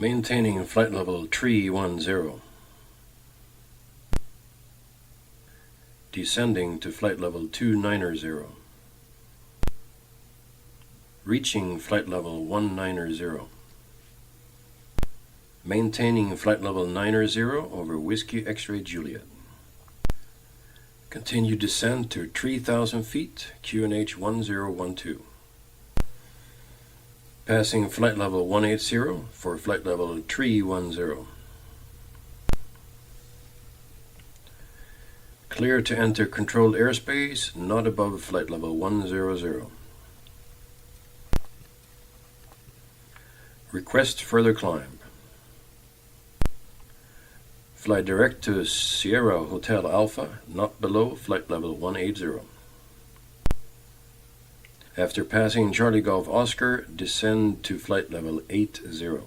Maintaining flight level 310. Descending to flight level 290. Reaching flight level 190. Maintaining flight level 90 over Whiskey X-ray Juliet. Continue descent to 3,000 feet, QNH 1012. Passing flight level 180 for flight level 310. Clear to enter controlled airspace, not above flight level 100. Request further climb. Fly direct to Sierra Hotel Alpha, not below flight level 180. After passing Charlie Golf Oscar, descend to flight level 80.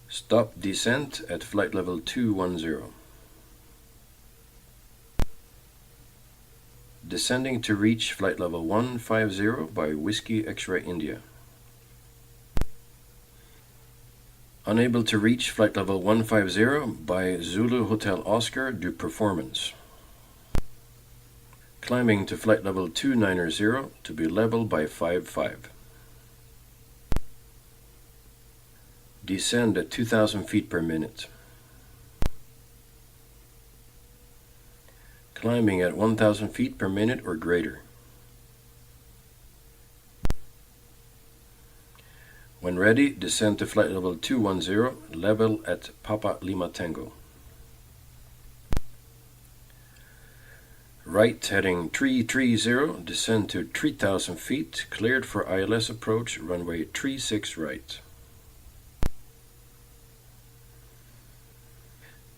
Stop descent at flight level 210. Descending to reach flight level 150 by Whiskey X-ray India. Unable to reach flight level 150 by Zulu Hotel Oscar due performance. Climbing to flight level 290 to be level by 55. Descend at 2,000 feet per minute. Climbing at 1,000 feet per minute or greater. When ready, descend to flight level 210, level at Papa Lima Tango. Right heading 330, descend to 3,000 feet, cleared for ILS approach, runway 36 right.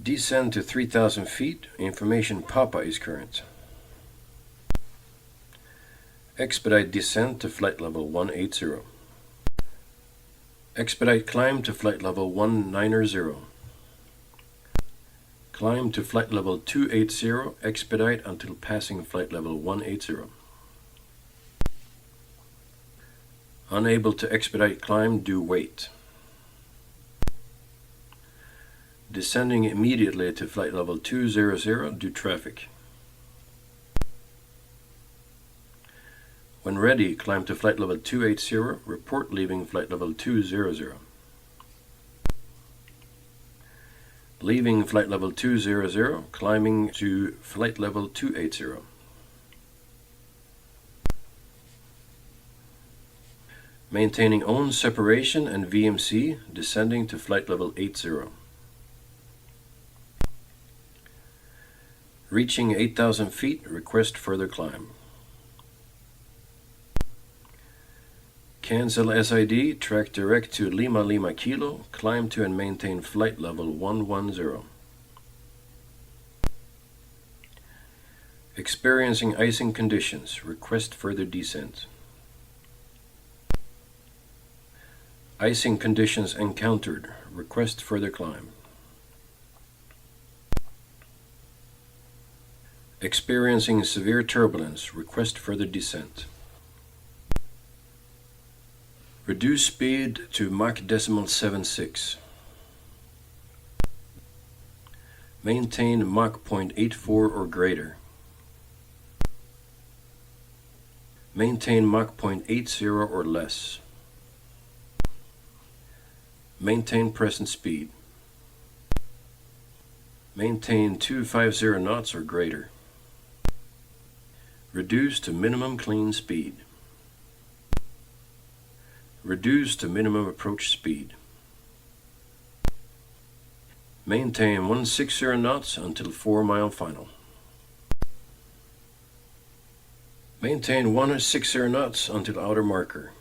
Descend to 3,000 feet, information Papa is current. Expedite descent to flight level 180. Expedite climb to flight level 190. Climb to flight level 280, expedite until passing flight level 180. Unable to expedite climb, do wait. Descending immediately to flight level 200, do traffic. When ready, climb to flight level 280, report leaving flight level 200. Leaving flight level 200, climbing to flight level 280. Maintaining own separation and VMC, descending to flight level 80. Reaching 8,000 feet, request further climb. Cancel SID, track direct to Lima Lima Kilo, climb to and maintain flight level 110. Experiencing icing conditions, request further descent. Icing conditions encountered, request further climb. Experiencing severe turbulence, request further descent. Reduce speed to Mach 0.76. Maintain Mach 0.84 or greater. Maintain Mach 0.80 or less. Maintain present speed. Maintain 250 knots or greater. Reduce to minimum clean speed. Reduce to minimum approach speed. Maintain 160 knots until 4-mile final. Maintain 160 knots until outer marker.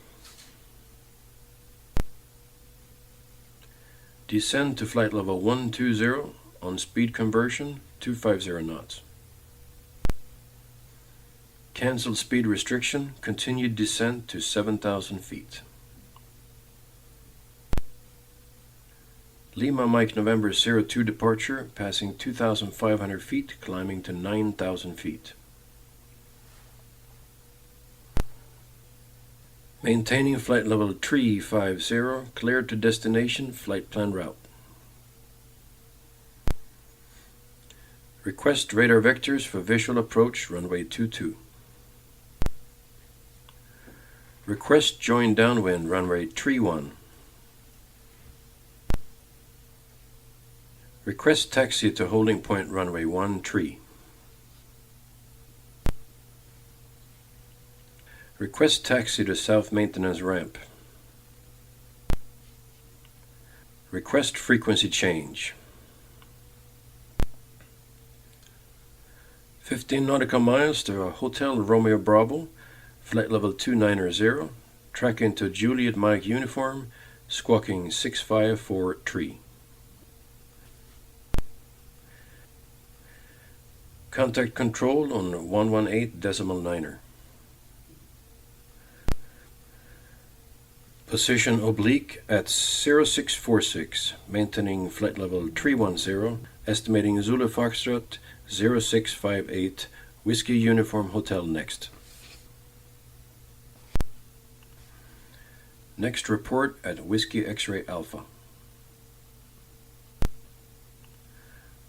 Descend to flight level 120 on speed conversion 250 knots. Cancel speed restriction, continued descent to 7,000 feet. Lima Mike November 02 departure, passing 2,500 feet, climbing to 9,000 feet. Maintaining flight level 350, cleared to destination, flight plan route. Request radar vectors for visual approach, runway 22. Request join downwind, runway 31. Request taxi to holding point, runway 13. Request taxi to south maintenance ramp. Request frequency change. 15 nautical miles to Hotel Romeo Bravo, flight level 290, track into Juliet Mike uniform, squawking 6543. Contact control on 118.9er. Position oblique at 0646, maintaining flight level 310, estimating Zulu Foxtrot 0658, Whiskey Uniform Hotel next. Next report at Whiskey X-Ray Alpha.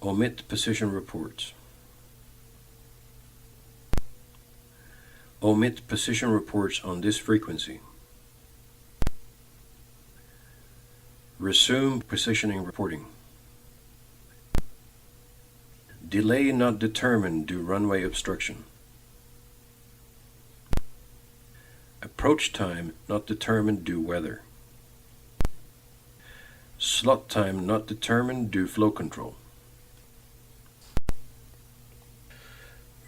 Omit position reports. Omit position reports on this frequency. Resume positioning reporting. Delay not determined due runway obstruction. Approach time not determined due weather. Slot time not determined due flow control.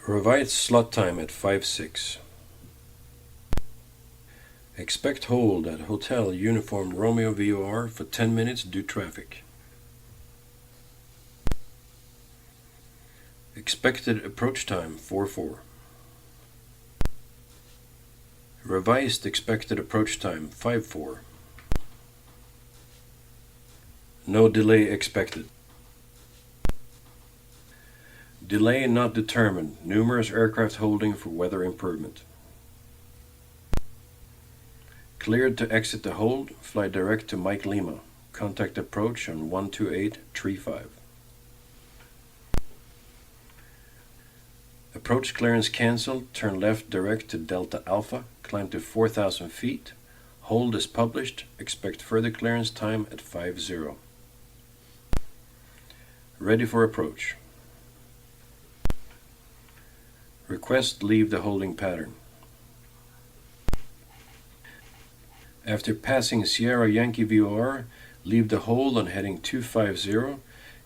Revised slot time at 5-6. Expect hold at Hotel Uniform Romeo VOR for 10 minutes due traffic. Expected approach time 4-4. Revised expected approach time 5-4. No delay expected. Delay not determined. Numerous aircraft holding for weather improvement. Cleared to exit the hold, fly direct to Mike Lima. Contact approach on 12835. Approach clearance cancelled, turn left direct to Delta Alpha, climb to 4,000 feet. Hold is published, expect further clearance time at 50. Ready for approach. Request leave the holding pattern. After passing Sierra Yankee VOR, leave the hold on heading 250,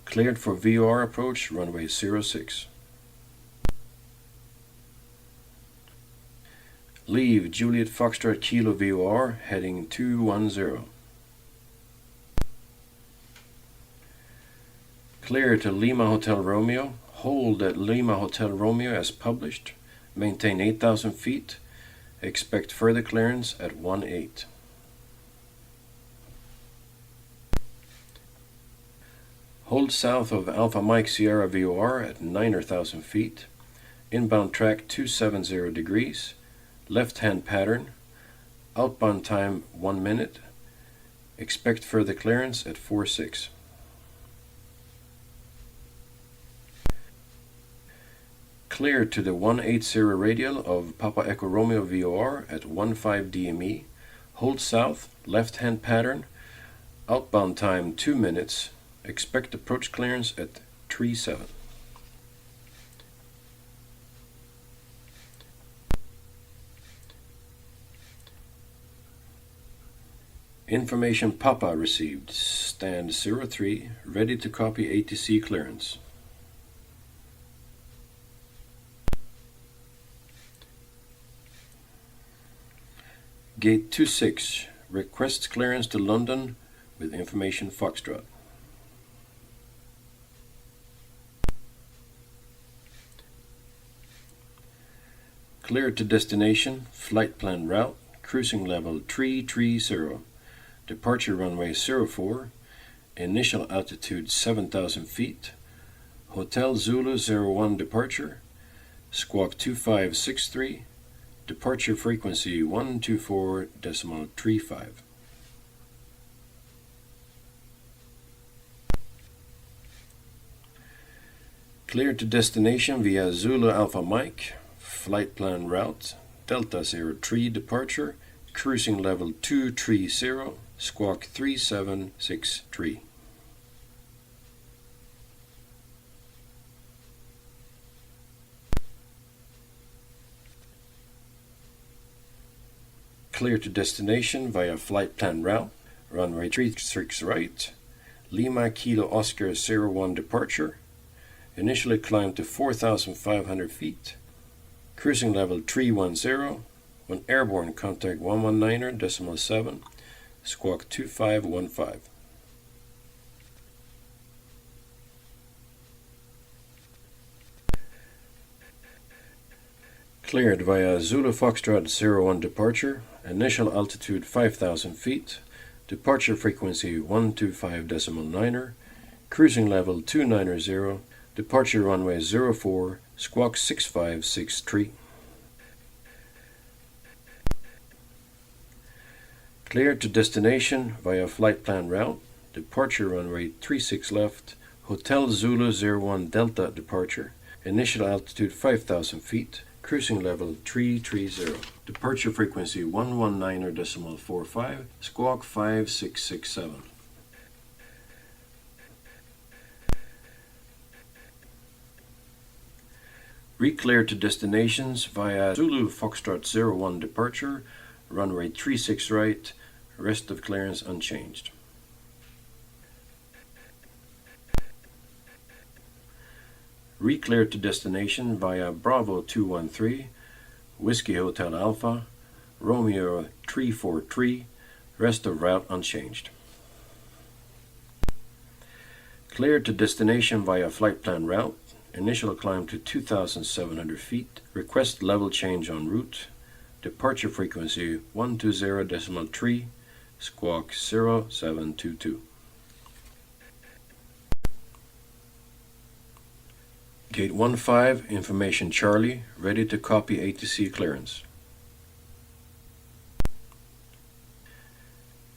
cleared for VOR approach, runway 06. Leave Juliet Foxtrot Kilo VOR, heading 210. Clear to Lima Hotel Romeo, hold at Lima Hotel Romeo as published, maintain 8,000 feet, expect further clearance at 18. Hold south of Alpha Mike Sierra VOR at 9,000 feet, inbound track 270 degrees, left-hand pattern, outbound time 1 minute, expect further clearance at 46. Clear to the 180 radial of Papa Echo Romeo VOR at 15 DME, hold south, left-hand pattern, outbound time 2 minutes, expect approach clearance at 37. Information Papa received. Stand 03, ready to copy ATC clearance. Gate 26, request clearance to London with information Foxtrot. Clear to destination, flight plan route, cruising level 330, departure runway 04, initial altitude 7,000 feet, Hotel Zulu 01 departure, squawk 2563, Departure frequency 124.35. Clear to destination via Zulu Alpha Mike, flight plan route, Delta 03 departure, cruising level 230, squawk 3763. Clear to destination via flight plan route, runway 36 right, Lima Kilo Oscar 01 departure, initially climb to 4,500 feet, cruising level 310, when airborne contact 119.7, squawk 2515. Cleared via Zulu Foxtrot 01 departure, initial altitude 5,000 feet, departure frequency 125.9, cruising level 290, departure runway 04, squawk 6563. Cleared to destination via flight plan route, departure runway 36 left, Hotel Zulu 01 Delta departure, initial altitude 5,000 feet, cruising level 330, departure frequency 119.45, squawk 5667. Reclear to destinations via Zulu Foxtrot 01 departure, runway 36 right, rest of clearance unchanged. Reclear to destination via Bravo 213, Whiskey Hotel Alpha, Romeo 343, rest of route unchanged. Cleared to destination via flight plan route, initial climb to 2,700 feet, request level change en route, departure frequency 120.3, squawk 0722. Gate 15, information Charlie, ready to copy ATC clearance.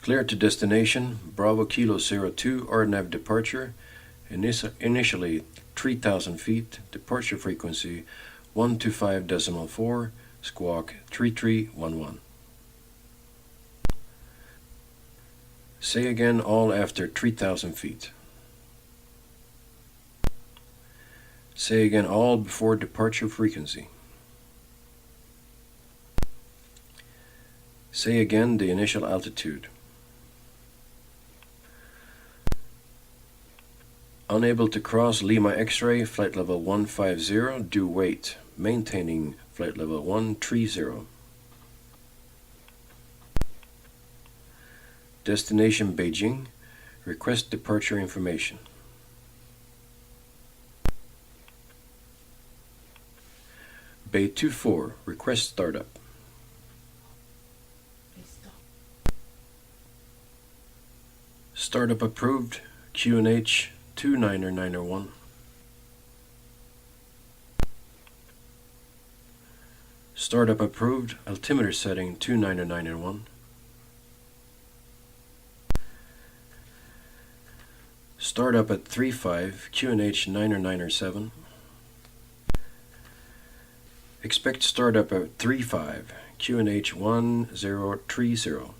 Cleared to destination, Bravo Kilo 02, RNAV departure, initially 3,000 feet, departure frequency 125.4, squawk 3311. Say again all after 3,000 feet. Say again all before departure frequency. Say again the initial altitude. Unable to cross Lima X-ray, flight level 150, due wait, maintaining flight level 130. Destination Beijing, request departure information. Bay 24, request startup. Startup approved, QNH 29901. Startup approved, altimeter setting 29901. Startup at 35, QNH 997. Expect startup at 35, QNH 1030.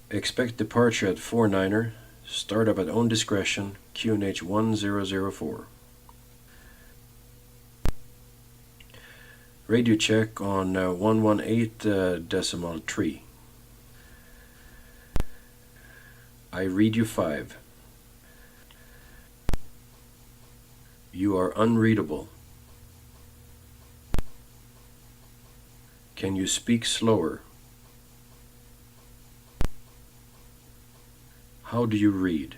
Expect departure at 49er, startup at own discretion, QNH 1004. Radio check on 118.3. I read you 5. You are unreadable. Can you speak slower? How do you read?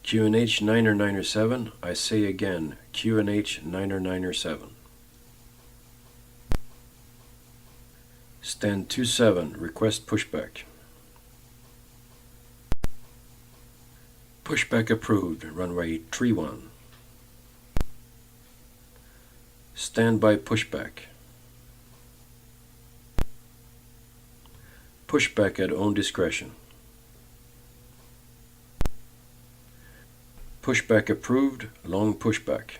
QNH 997, I say again, QNH 997. Stand 27, request pushback. Pushback approved, runway 31. Standby pushback. Pushback at own discretion. Pushback approved, long pushback.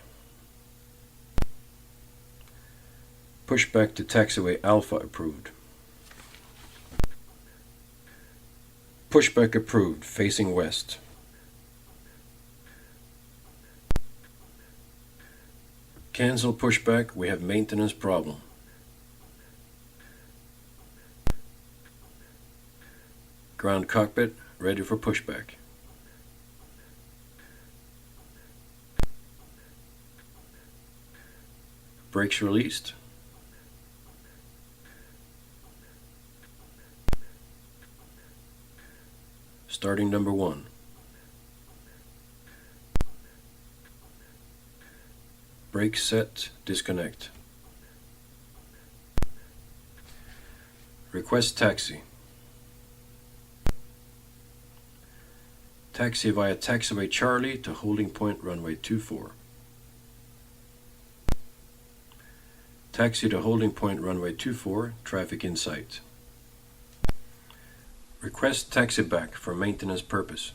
Pushback to taxiway Alpha approved. Pushback approved, facing west. Cancel pushback, we have maintenance problem. Ground cockpit, ready for pushback. Brakes released. Starting number 1. Brake set, disconnect. Request taxi. Taxi via taxiway Charlie to holding point runway 24. Taxi to holding point runway 24, traffic in sight. Request taxi back for maintenance purpose.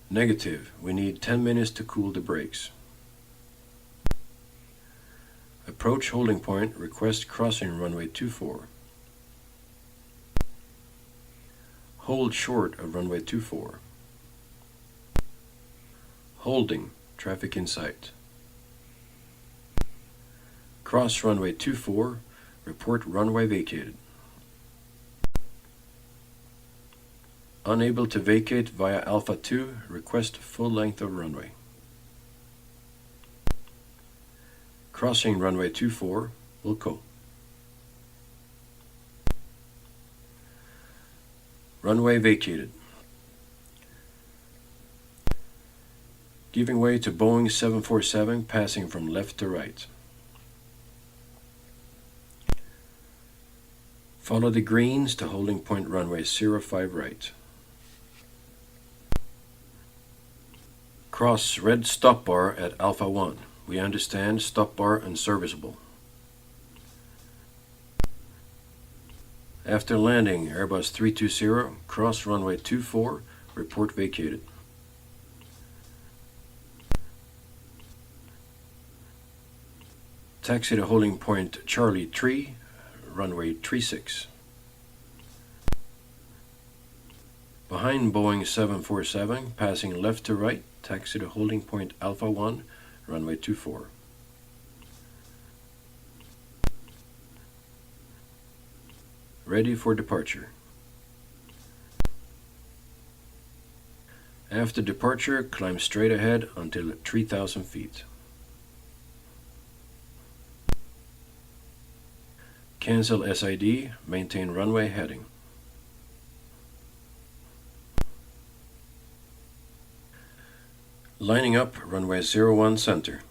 Negative, we need 10 minutes to cool the brakes. Approach holding point, request crossing runway 24. Hold short of runway 24. Holding, traffic in sight. Cross runway 24, report runway vacated. Unable to vacate via Alpha 2, request full length of runway. Crossing runway 24, Wilco. Runway vacated. Giving way to Boeing 747, passing from left to right. Follow the greens to holding point runway 05 right. Cross red stop bar at Alpha 1. We understand stop bar unserviceable. After landing, Airbus 320, cross runway 24, report vacated. Taxi to holding point Charlie 3, runway 36. Behind Boeing 747, passing left to right, taxi to holding point Alpha 1, runway 24. Ready for departure. After departure, climb straight ahead until 3,000 feet. Cancel SID, maintain runway heading. Lining up, runway 01 center.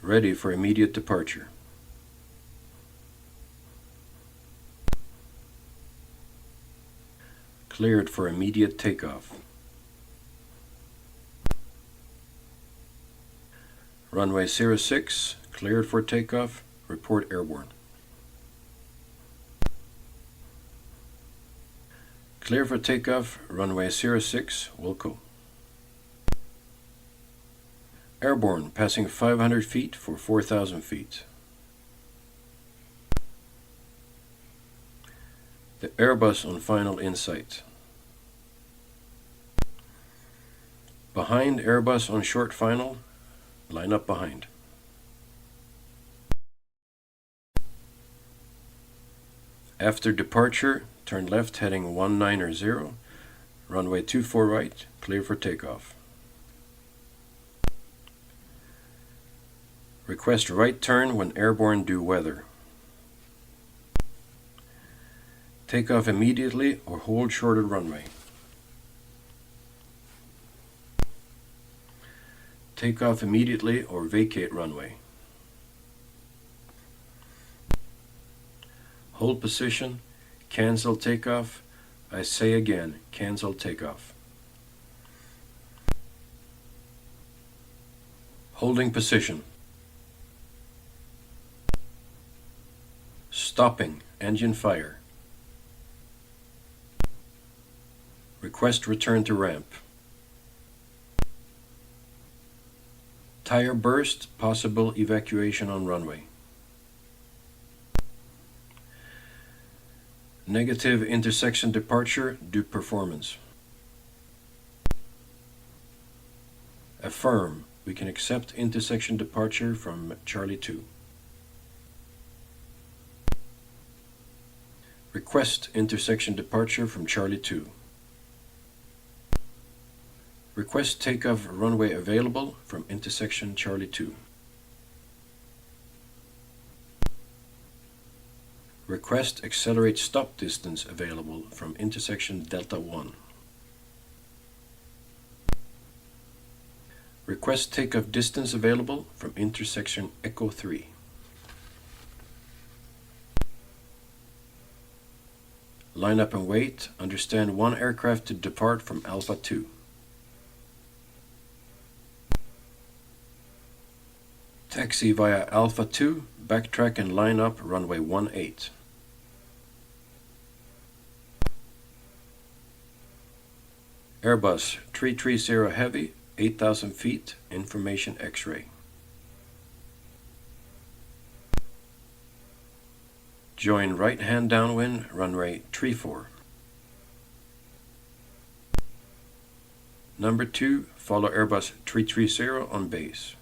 Ready for immediate departure. Cleared for immediate takeoff. Runway 06, cleared for takeoff, report airborne. Clear for takeoff, runway 06, Wilco. Airborne, passing 500 feet for 4,000 feet. The Airbus on final in sight. Behind Airbus on short final, line up behind. After departure, turn left heading 190, runway 24 right, clear for takeoff. Request right turn when airborne due weather. Take off immediately or hold short of runway. Take off immediately or vacate runway. Hold position, cancel takeoff. I say again, cancel takeoff. Holding position. Stopping, engine fire. Request return to ramp. Tire burst, possible evacuation on runway. Negative intersection departure, due performance. Affirm, we can accept intersection departure from Charlie 2. Request intersection departure from Charlie 2. Request takeoff runway available from intersection Charlie 2. Request accelerate stop distance available from intersection Delta 1. Request takeoff distance available from intersection Echo 3. Line up and wait. Understand one aircraft to depart from Alpha 2. Taxi via Alpha 2, backtrack and line up runway 18. Airbus 330 Heavy, 8,000 feet, information X-ray. Join right-hand downwind, runway 34. Number 2, follow Airbus 330 on base.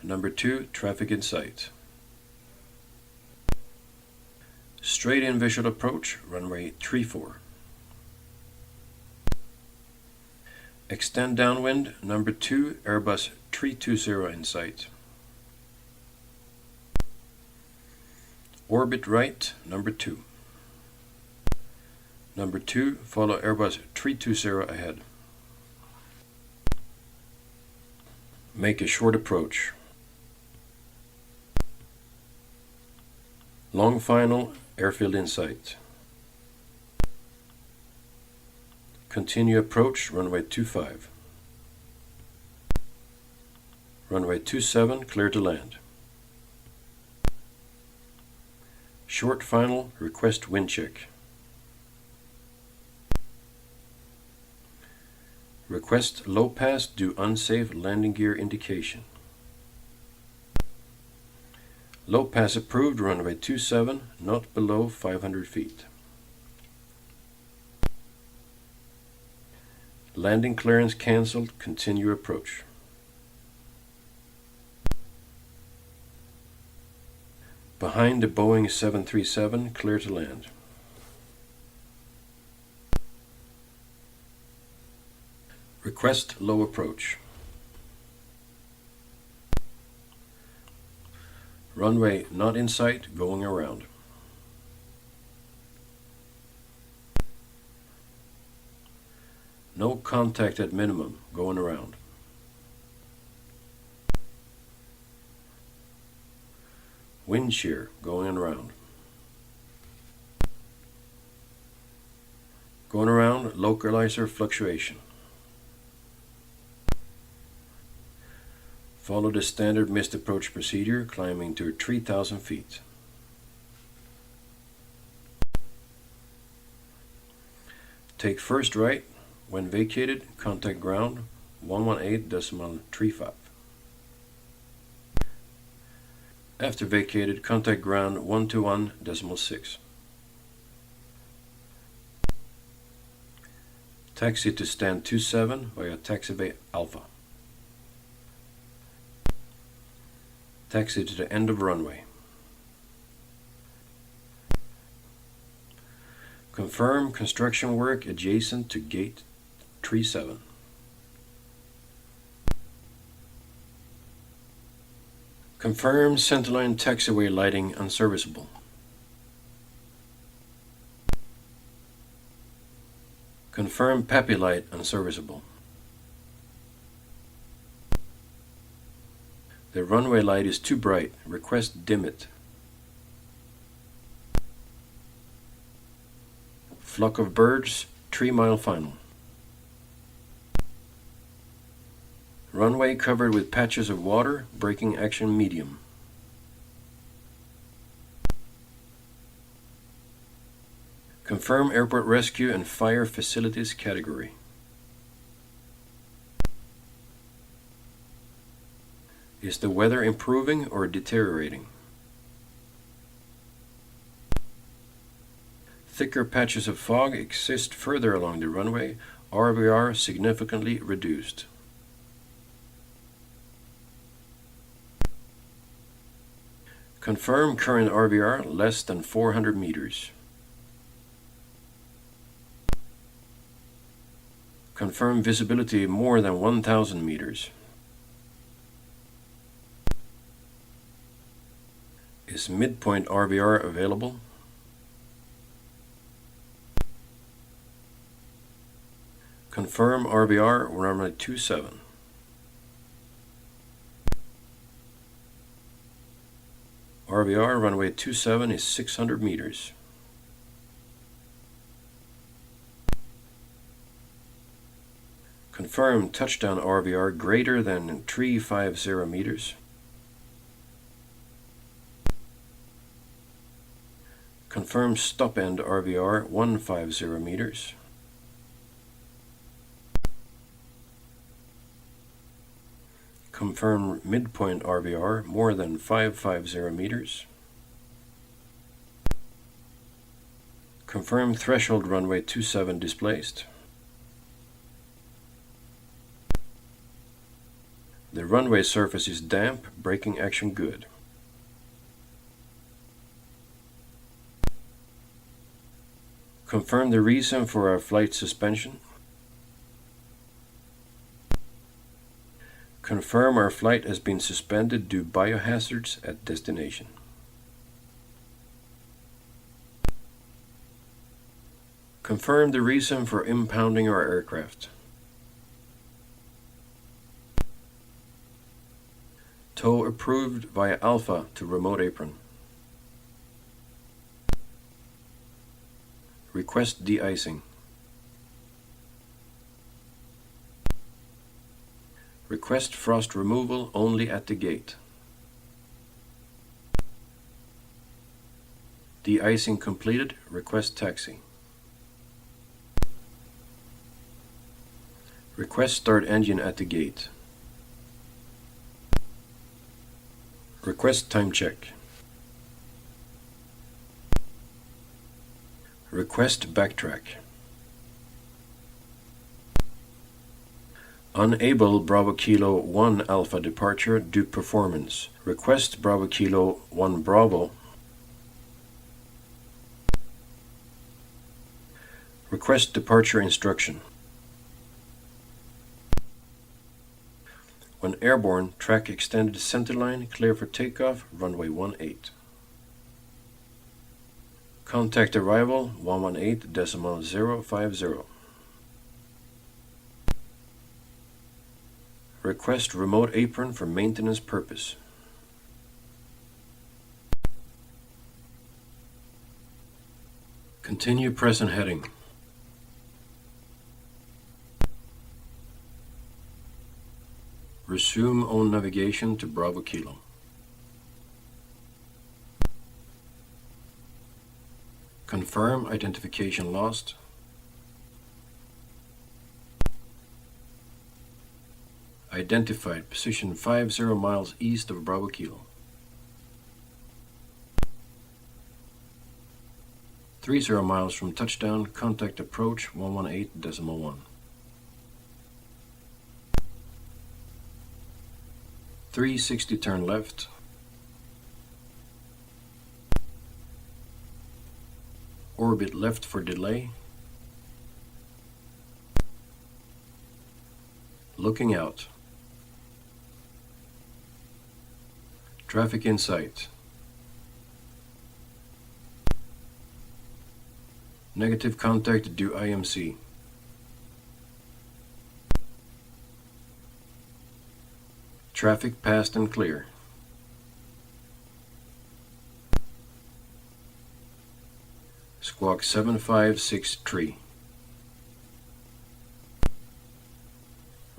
Number 2, traffic in sight. Straight in visual approach, runway 34. Extend downwind, number 2, Airbus 320 in sight. Orbit right, number 2. Number 2, follow Airbus 320 ahead. Make a short approach. Long final, airfield in sight. Continue approach, runway 25. Runway 27, clear to land. Short final, request wind check. Request low pass due unsafe landing gear indication. Low pass approved, runway 27, not below 500 feet. Landing clearance cancelled, continue approach. Behind the Boeing 737, clear to land. Request low approach. Runway not in sight, going around. No contact at minimum, going around. Wind shear, going around. Going around, localizer fluctuation. Follow the standard missed approach procedure, climbing to 3,000 feet. Take first right. When vacated, contact ground 118.35. After vacated, contact ground 121.6. Taxi to stand 27 via taxiway Alpha. Taxi to the end of runway. Confirm construction work adjacent to gate 37. Confirm centerline taxiway lighting unserviceable. Confirm PAPI light unserviceable. The runway light is too bright. Request dim it. Flock of birds, 3 mile final. Runway covered with patches of water, braking action medium. Confirm airport rescue and fire facilities category. Is the weather improving or deteriorating? Thicker patches of fog exist further along the runway, RVR significantly reduced. Confirm current RVR less than 400 meters. Confirm visibility more than 1,000 meters. Is midpoint RVR available? Confirm RVR runway 27. RVR runway 27 is 600 meters. Confirm touchdown RVR greater than 350 meters. Confirm stop end RVR 150 meters. Confirm midpoint RVR more than 550 meters. Confirm threshold runway 27 displaced. The runway surface is damp, braking action good. Confirm the reason for our flight suspension. Confirm our flight has been suspended due to biohazards at destination. Confirm the reason for impounding our aircraft. Tow approved via Alpha to remote apron. Request de-icing. Request frost removal only at the gate. De-icing completed. Request taxi. Request start engine at the gate. Request time check. Request backtrack. Unable Bravo Kilo 1 Alpha departure due performance. Request Bravo Kilo 1 Bravo. Request departure instruction. When airborne, track extended centerline, clear for takeoff, runway 18. Contact arrival 118.050. Request remote apron for maintenance purpose. Continue present heading. Resume on navigation to Bravo Kilo. Confirm identification lost. Identified position 50 miles east of Bravo Kilo. 30 miles from touchdown, contact approach 118.1. 360 turn left. Orbit left for delay. Looking out. Traffic in sight. Negative contact due IMC. Traffic passed and clear. Squawk 7563.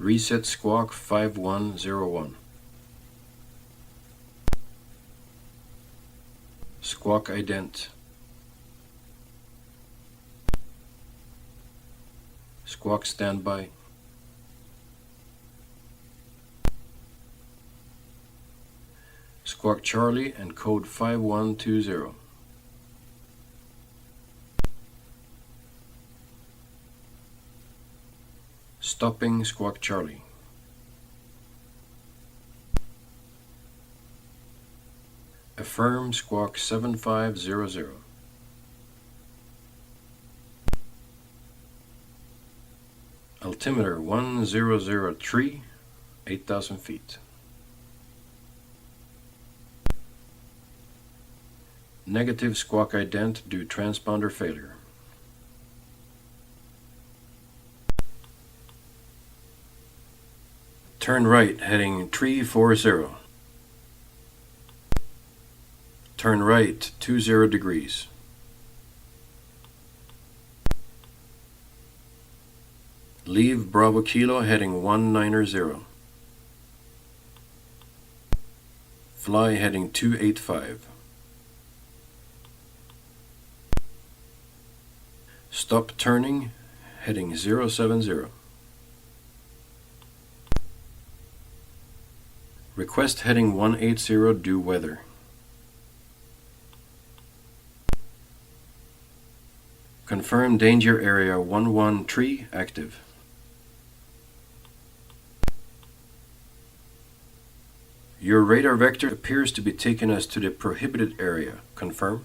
Reset Squawk 5101. Squawk Ident. Squawk Standby. Squawk Charlie and code 5120. Stopping Squawk Charlie. Affirm Squawk 7500. Altimeter 1003, 8,000 feet. Negative Squawk Ident due transponder failure. Turn right heading 340. Turn right 20 degrees. Leave Bravo Kilo heading 190. Fly heading 285. Stop turning heading 070. Request heading 180 due weather. Confirm danger area 113 active. Your radar vector appears to be taking us to the prohibited area. Confirm.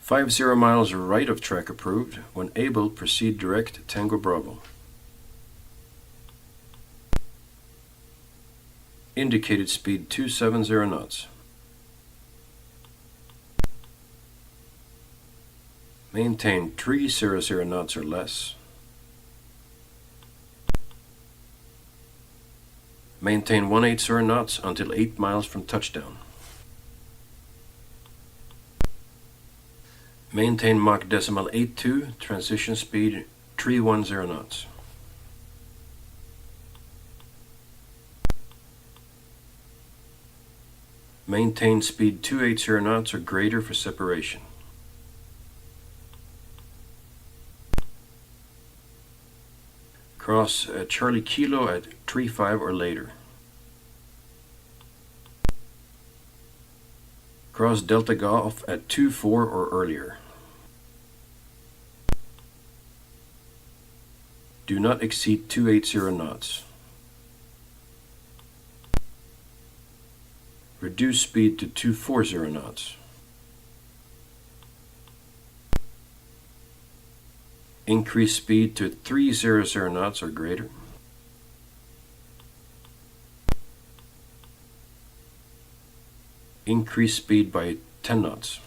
.50 miles right of track approved. When able, proceed direct Tango Bravo. Indicated speed 270 knots. Maintain 300 knots or less. Maintain 180 knots until 8 miles from touchdown. Maintain Mach decimal 82, transition speed 310 knots. Maintain speed 280 knots or greater for separation. Cross Charlie Kilo at 35 or later. Cross Delta Golf at 24 or earlier. Do not exceed 280 knots. Reduce speed to 240 knots. Increase speed to 300 knots or greater. Increase speed by 10 knots.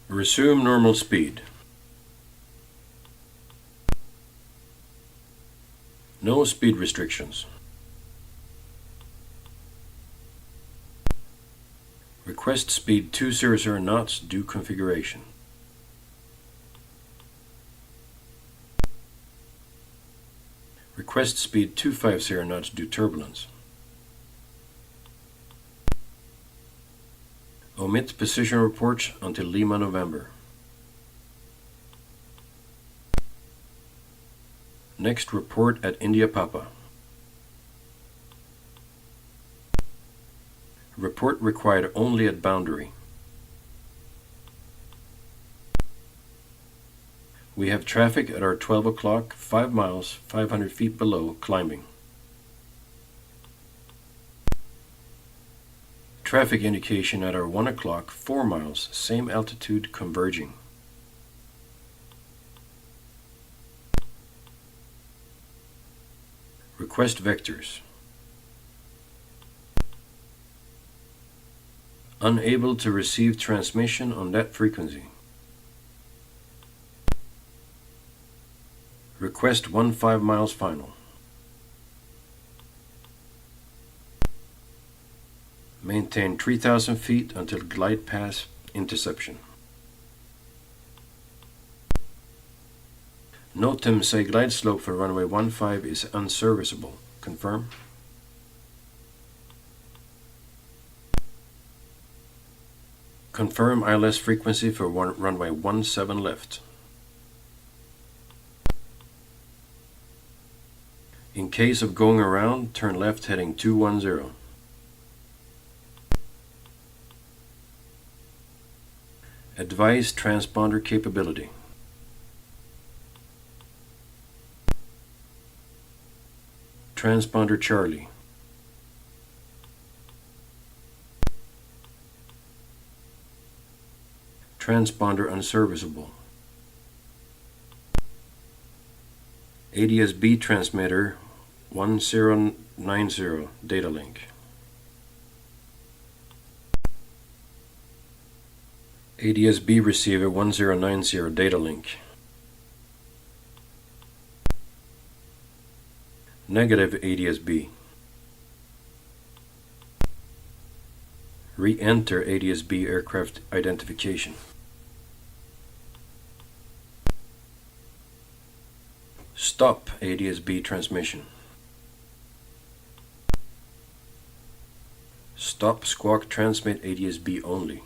Resume normal speed. No speed restrictions. Request speed 200 knots due configuration. Request speed 250 knots due turbulence. Omit position reports until Lima, November. Next report at India Papa. Report required only at boundary. We have traffic at our 12 o'clock, 5 miles, 500 feet below, climbing. Traffic indication at our 1 o'clock, 4 miles, same altitude, converging. Request vectors. Unable to receive transmission on that frequency. Request 15 miles final. Maintain 3,000 feet until glide path interception. Note Tim say glide slope for runway 15 is unserviceable. Confirm. Confirm ILS frequency for runway 17 left. In case of going around, turn left heading 210. Advise transponder capability. Transponder Charlie. Transponder unserviceable. ADS-B transmitter 1090 data link. ADS-B receiver 1090 data link. Negative ADS-B. Re-enter ADS-B aircraft identification. Stop ADS-B transmission. Stop squawk transmit ADS-B only.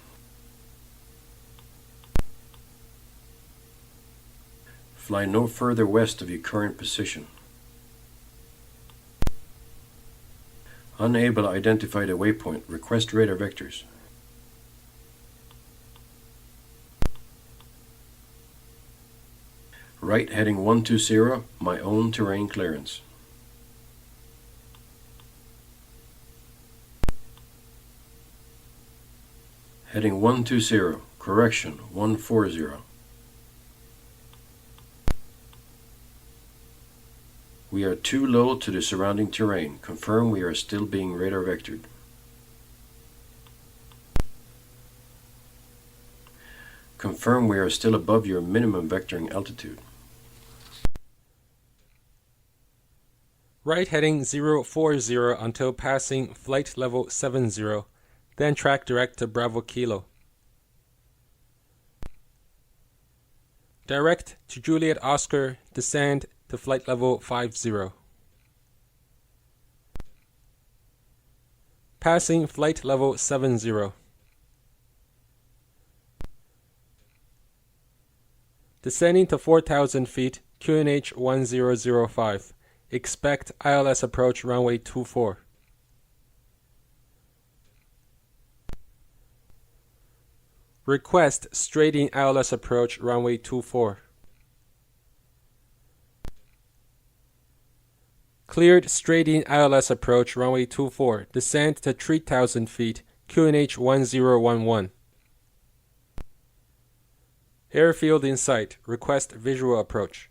Fly no further west of your current position. Unable to identify the waypoint, request radar vectors. Right heading 120, my own terrain clearance. Heading 120, correction 140. We are too low to the surrounding terrain. Confirm we are still being radar vectored. Confirm we are still above your minimum vectoring altitude. Right heading 040 until passing flight level 70, then track direct to Bravo Kilo. Direct to Juliet Oscar, descend to flight level 50. Passing flight level 70. Descending to 4,000 feet, QNH 1005. Expect ILS approach runway 24. Request straight-in ILS approach runway 24. Cleared straight-in ILS approach runway 24. Descend to 3,000 feet, QNH 1011. Airfield in sight. Request visual approach.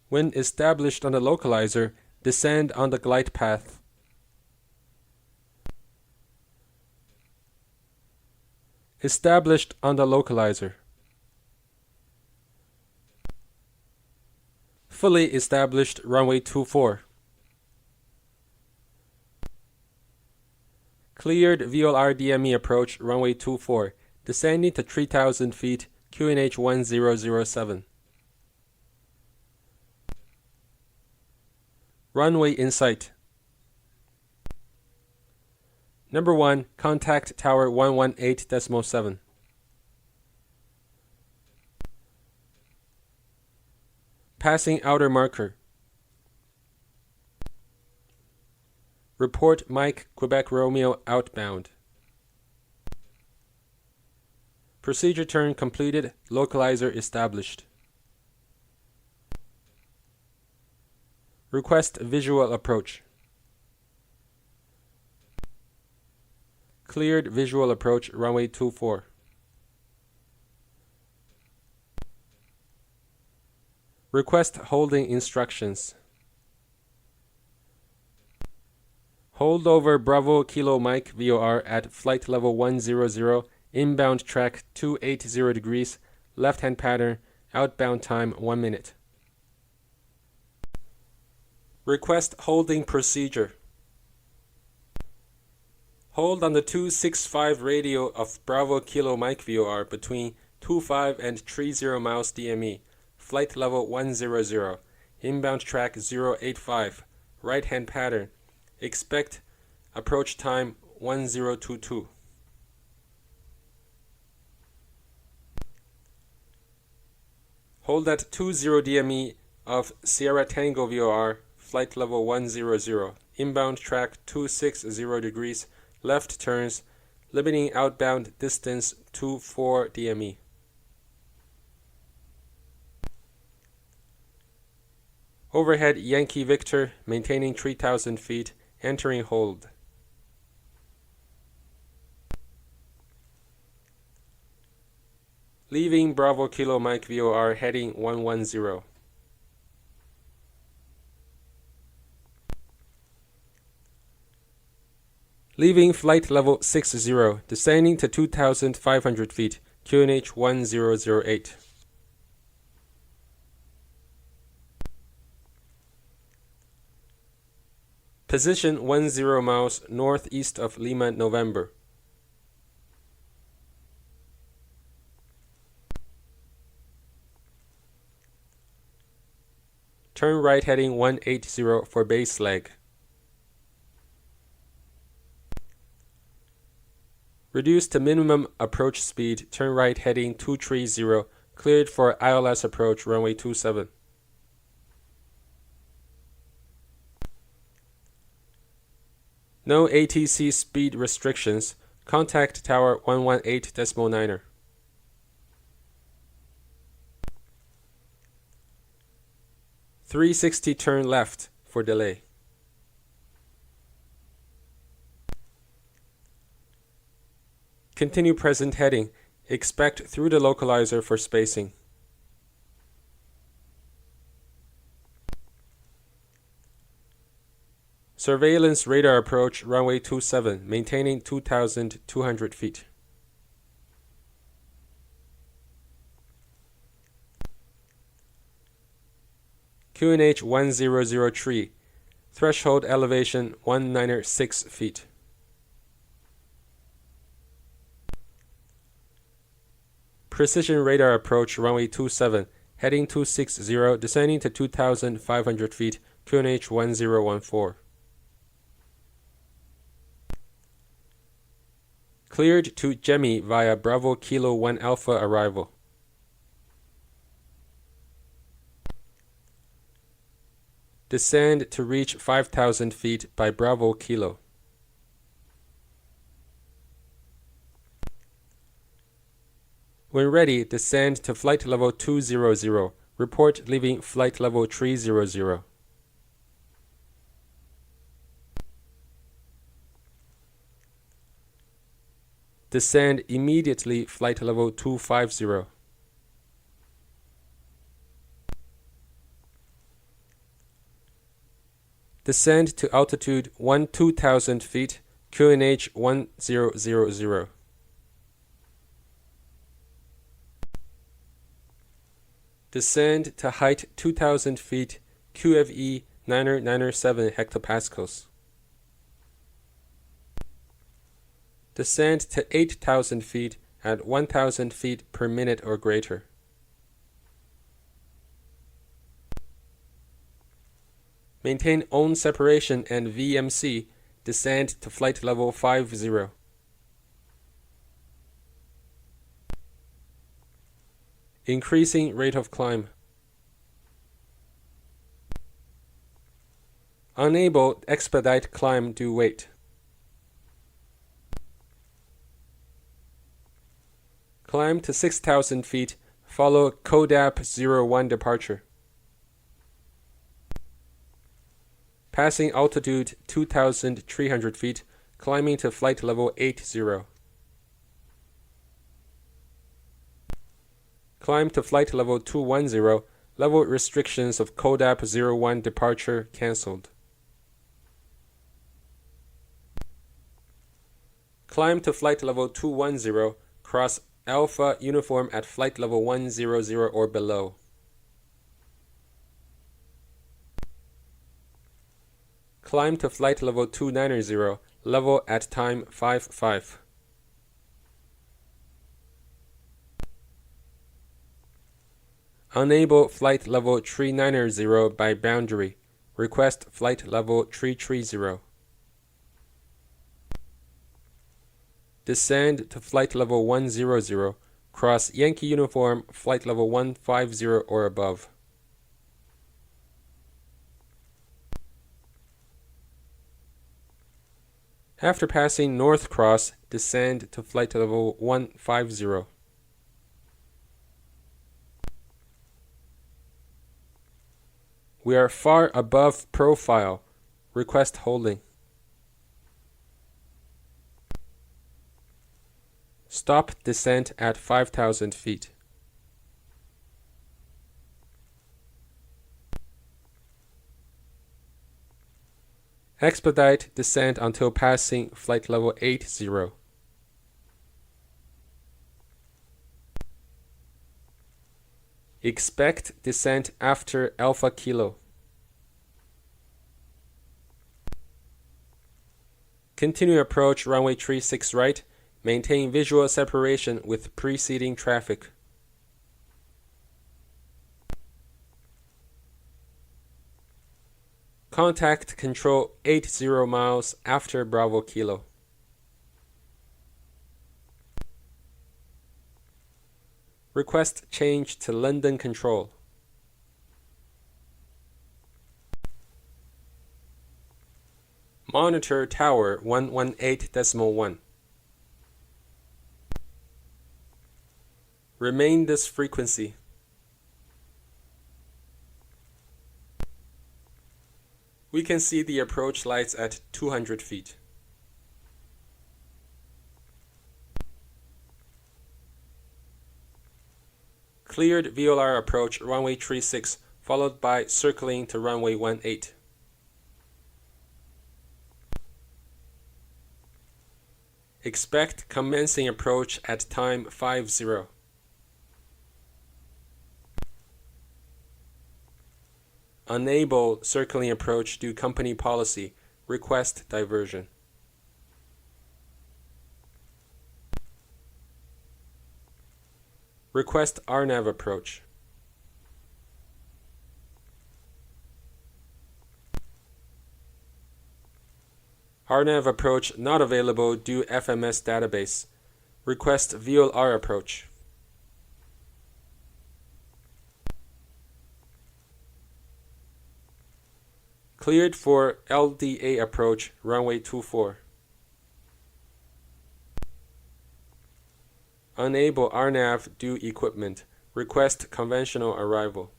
When established on the localizer, descend on the glide path. Established on the localizer. Fully established runway 24. Cleared VOLR DME approach runway 24. Descending to 3,000 feet, QNH 1007. Runway in sight. Number 1, contact tower 118.7. Passing outer marker. Report Mike Quebec Romeo outbound. Procedure turn completed, localizer established. Request visual approach. Cleared visual approach runway 24. Request holding instructions. Hold over Bravo Kilo Mike VOR at flight level 100, inbound track 280 degrees, left-hand pattern, outbound time 1 minute. Request holding procedure. Hold on the 265 radio of Bravo Kilo Mike VOR between 25 and 30 miles DME, flight level 100, inbound track 085, right-hand pattern. Expect approach time 1022. Hold at 20 DME of Sierra Tango VOR, flight level 100, inbound track 260 degrees, left turns, limiting outbound distance 24 DME. Overhead Yankee Victor, maintaining 3,000 feet, entering hold. Leaving Bravo Kilo Mike VOR, heading 110. Leaving flight level 60, descending to 2,500 feet, QNH 1008. Position 10 miles northeast of Lima, November. Turn right heading 180 for base leg. Reduce to minimum approach speed, turn right heading 230, cleared for ILS approach runway 27. No ATC speed restrictions. Contact tower 118.9er. .360 turn left for delay. Continue present heading. Expect through the localizer for spacing. Surveillance radar approach runway 27, maintaining 2,200 feet. QNH 1003, threshold elevation 196 feet. Precision radar approach runway 27, heading 260, descending to 2,500 feet, QNH 1014. Cleared to Gemi via Bravo Kilo 1 Alpha arrival. Descend to reach 5,000 feet by Bravo Kilo. When ready, descend to flight level 200. Report leaving flight level 300. Descend immediately flight level 250. Descend to altitude 2,000 feet, QNH 1000. Descend to height 2,000 feet, QFE 997 hectopascals. Descend to 8,000 feet at 1,000 feet per minute or greater. Maintain own separation and VMC. Descend to flight level 50. Increasing rate of climb. Unable, expedite climb due weight. Climb to 6,000 feet, follow CODAP 01 departure. Passing altitude 2,300 feet, climbing to flight level 80. Climb to flight level 210, level restrictions of CODAP 01 departure cancelled. Climb to flight level 210, cross Alpha uniform at flight level 100 or below. Climb to flight level 290, level at time 55. Unable flight level 390 by boundary. Request flight level 330. Descend to flight level 100. Cross Yankee uniform flight level 150 or above. After passing North Cross, descend to flight level 150. We are far above profile. Request holding. Stop descent at 5,000 feet. Expedite descent until passing flight level 80. Expect descent after Alpha Kilo. Continue approach runway 36 right. Maintain visual separation with preceding traffic. Contact control 80 miles after Bravo Kilo. Request change to London control. Monitor tower 118.1. Remain this frequency. We can see the approach lights at 200 feet. Cleared VLR approach runway 36, followed by circling to runway 18. Expect commencing approach at time 50. Unable circling approach due company policy. Request diversion. Request RNAV approach. RNAV approach not available due FMS database. Request VLR approach. Cleared for LDA approach runway 24. Unable RNAV due equipment. Request conventional arrival.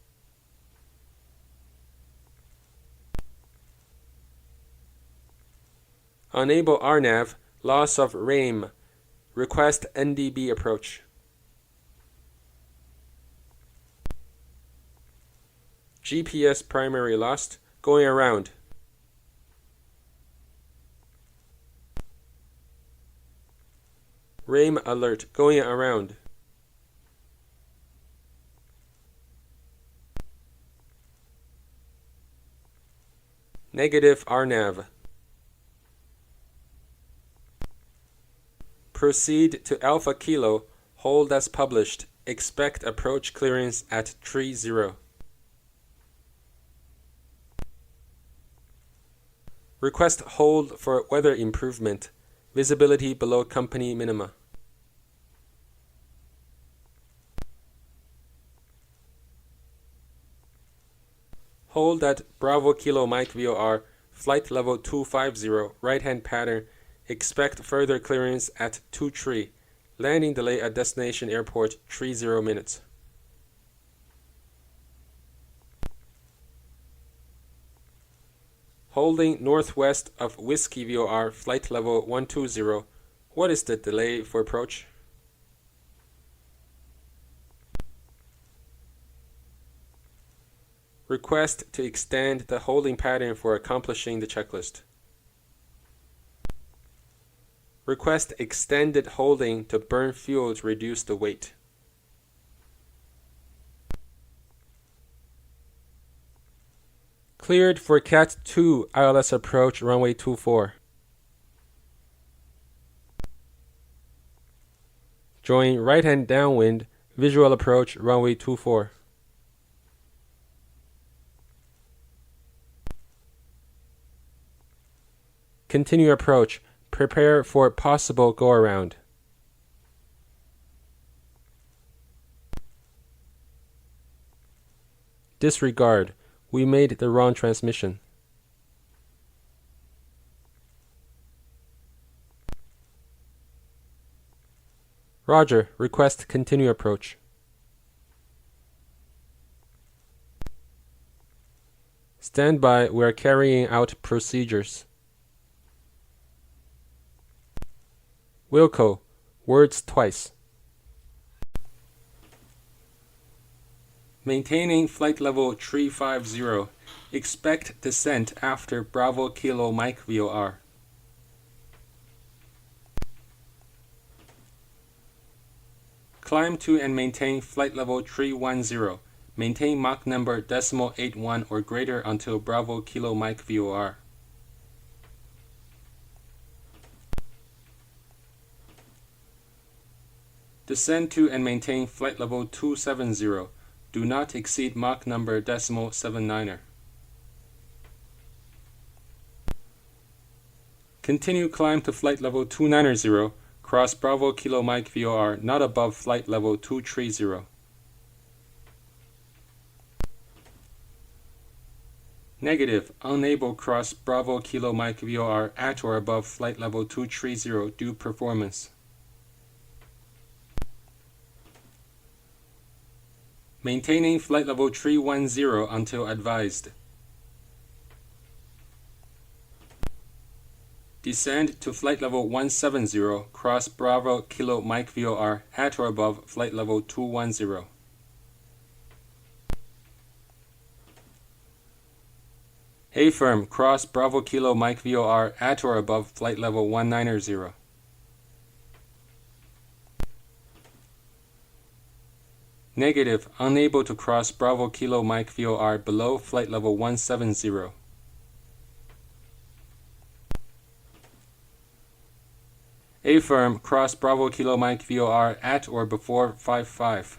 Unable RNAV, loss of RAIM. Request NDB approach. GPS primary lost. Going around. RAIM alert. Going around. Negative RNAV. Proceed to Alpha Kilo. Hold as published. Expect approach clearance at 30. Request hold for weather improvement. Visibility below company minima. Hold at Bravo Kilo Mike VOR, flight level 250, right-hand pattern. Expect further clearance at 23. Landing delay at destination airport 30 minutes. Holding northwest of Whiskey VOR, flight level 120. What is the delay for approach? Request to extend the holding pattern for accomplishing the checklist. Request extended holding to burn fuel to reduce the weight. Cleared for Cat 2 ILS approach runway 24. Join right hand downwind, visual approach, runway 24. Continue approach, prepare for possible go-around. Disregard, we made the wrong transmission. Roger, request continue approach. Stand by, we are carrying out procedures. Wilco, words twice. Maintaining flight level 350. Expect descent after Bravo Kilo Mike VOR. Climb to and maintain flight level 310. Maintain Mach number 0.81 or greater until Bravo Kilo Mike VOR. Descend to and maintain flight level 270. Do not exceed Mach number 0.79er. Continue climb to flight level 290. Cross Bravo Kilo Mike VOR not above flight level 230. Negative, unable cross Bravo Kilo Mike VOR at or above flight level 230 due performance. Maintaining flight level 310 until advised. Descend to flight level 170, cross Bravo Kilo Mike VOR at or above flight level 210. A-firm, cross Bravo Kilo Mike VOR at or above flight level 190. Negative, unable to cross Bravo Kilo Mike VOR below flight level 170. A-firm, cross Bravo Kilo Mike VOR at or before 55.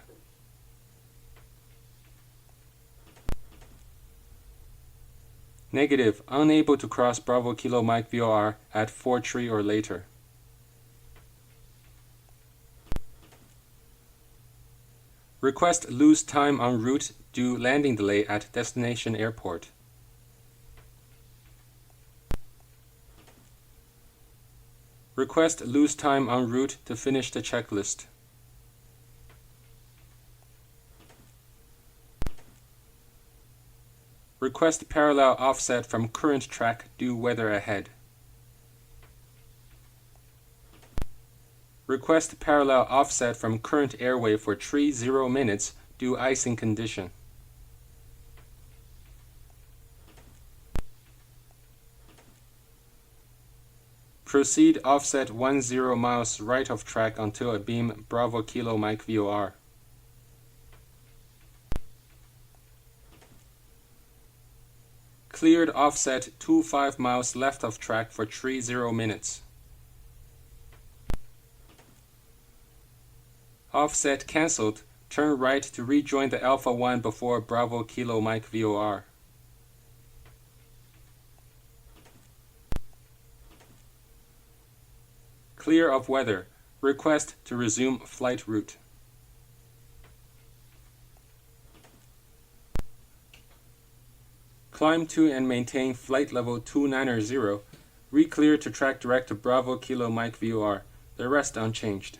Negative, unable to cross Bravo Kilo Mike VOR at 43 or later. Request lose time en route due landing delay at destination airport. Request lose time en route to finish the checklist. Request parallel offset from current track due weather ahead. Request parallel offset from current airway for 30 minutes due icing condition. Proceed offset 10 miles right of track until a beam Bravo Kilo Mike VOR. Cleared offset 25 miles left of track for 30 minutes. Offset cancelled, turn right to rejoin the Alpha 1 before Bravo Kilo Mike VOR. Clear of weather, request to resume flight route. Climb to and maintain flight level 290, re-clear to track direct to Bravo Kilo Mike VOR, the rest unchanged.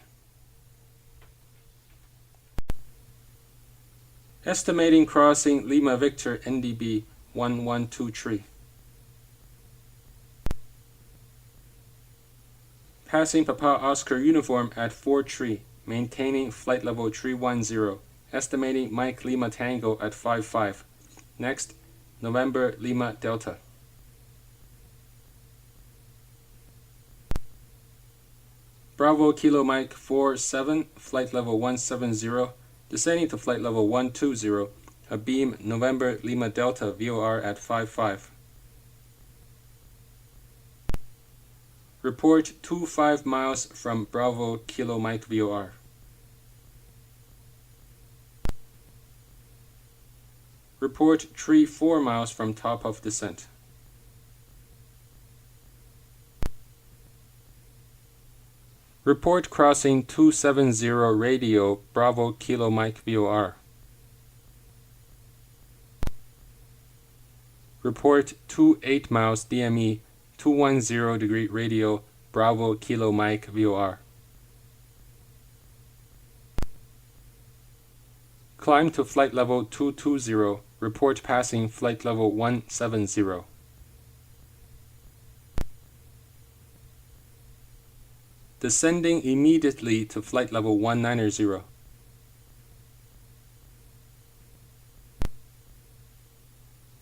Estimating crossing Lima Victor NDB 1123. Passing Papa Oscar uniform at 43, maintaining flight level 310, estimating Mike Lima Tango at 55. Next, November Lima Delta. Bravo Kilo Mike 47, flight level 170, descending to flight level 120, a beam November Lima Delta VOR at 55. Report 25 miles from Bravo Kilo Mike VOR. Report tree 4 miles from top of descent. Report crossing 270 radio Bravo Kilo Mike VOR. Report 28 miles DME 210 degree radio Bravo Kilo Mike VOR. Climb to flight level 220, report passing flight level 170. Descending immediately to flight level 190.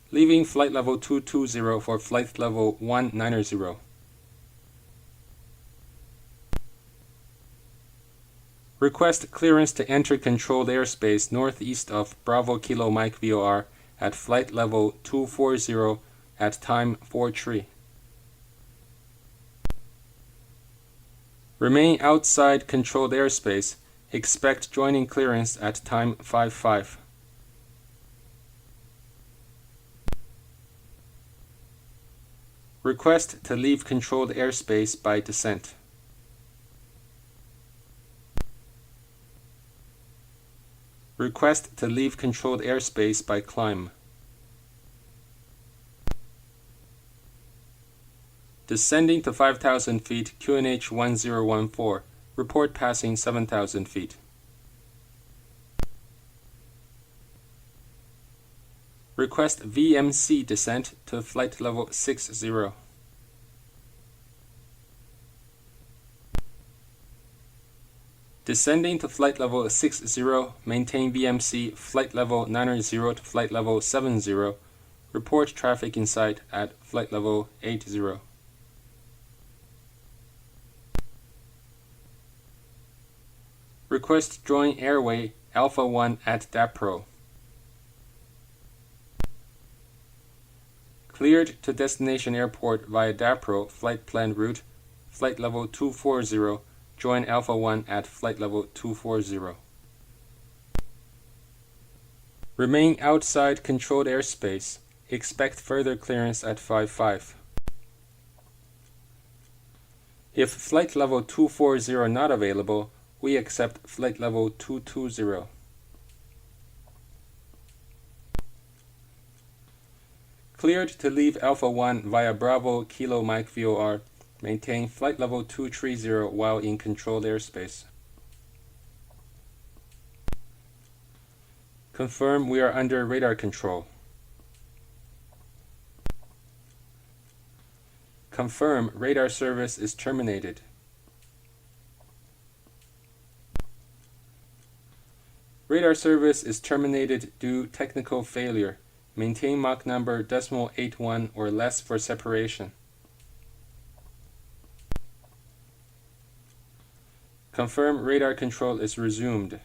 Leaving flight level 220 for flight level 190. Request clearance to enter controlled airspace northeast of Bravo Kilo Mike VOR at flight level 240 at time 43. Remain outside controlled airspace. Expect joining clearance at time 55. Request to leave controlled airspace by descent. Request to leave controlled airspace by climb. Descending to 5,000 feet, QNH 1014. Report passing 7,000 feet. Request VMC descent to flight level 60. Descending to flight level 60, maintain VMC flight level 90 to flight level 70. Report traffic in sight at flight level 80. Request join airway Alpha 1 at DAPRO. Cleared to destination airport via DAPRO flight plan route, flight level 240. Join Alpha 1 at flight level 240. Remain outside controlled airspace. Expect further clearance at 55. If flight level 240 not available, we accept flight level 220. Cleared to leave Alpha 1 via Bravo Kilo Mike VOR. Maintain flight level 230 while in controlled airspace. Confirm we are under radar control. Confirm radar service is terminated. Radar service is terminated due technical failure. Maintain Mach number .81 or less for separation. Confirm radar control is resumed.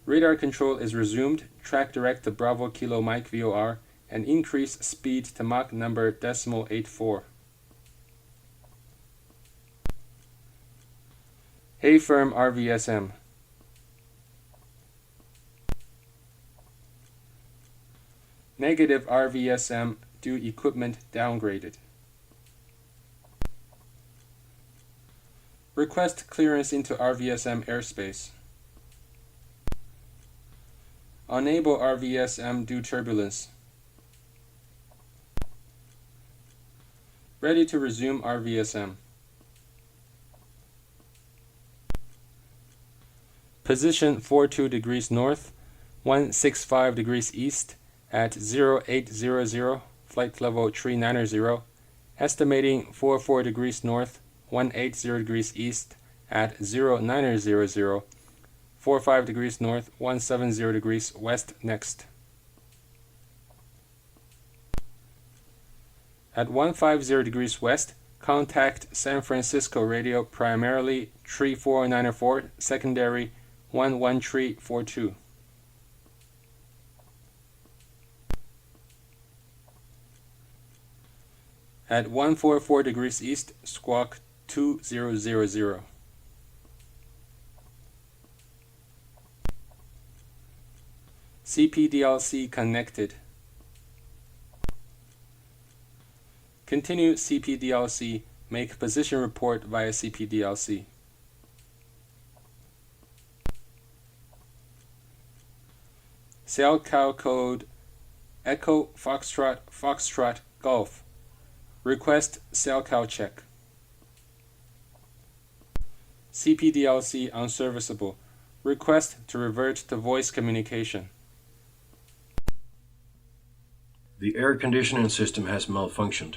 Radar control is resumed. Track direct to Bravo Kilo Mike VOR and increase speed to Mach number .84. A-firm RVSM. Negative RVSM due equipment downgraded. Request clearance into RVSM airspace. Unable RVSM due turbulence. Ready to resume RVSM. Position 42 degrees north, 165 degrees east at 0800, flight level 390, estimating 44 degrees north, 180 degrees east at 0900, 45 degrees north, 170 degrees west next. At 150 degrees west, contact San Francisco radio primarily 3494, secondary 11342. At 144 degrees east, squawk 2000. CPDLC connected. Continue CPDLC. Make position report via CPDLC. Sail cow code Echo Foxtrot Foxtrot Golf. Request sail cow check. CPDLC unserviceable. Request to revert to voice communication. The air conditioning system has malfunctioned.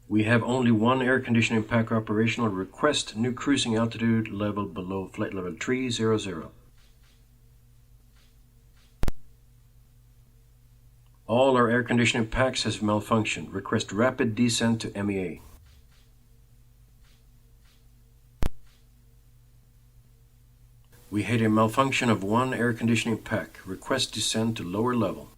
We have only one air conditioning pack operational. Request new cruising altitude level below flight level 300. All our air conditioning packs have malfunctioned. Request rapid descent to MEA. We had a malfunction of one air conditioning pack. Request descent to lower level.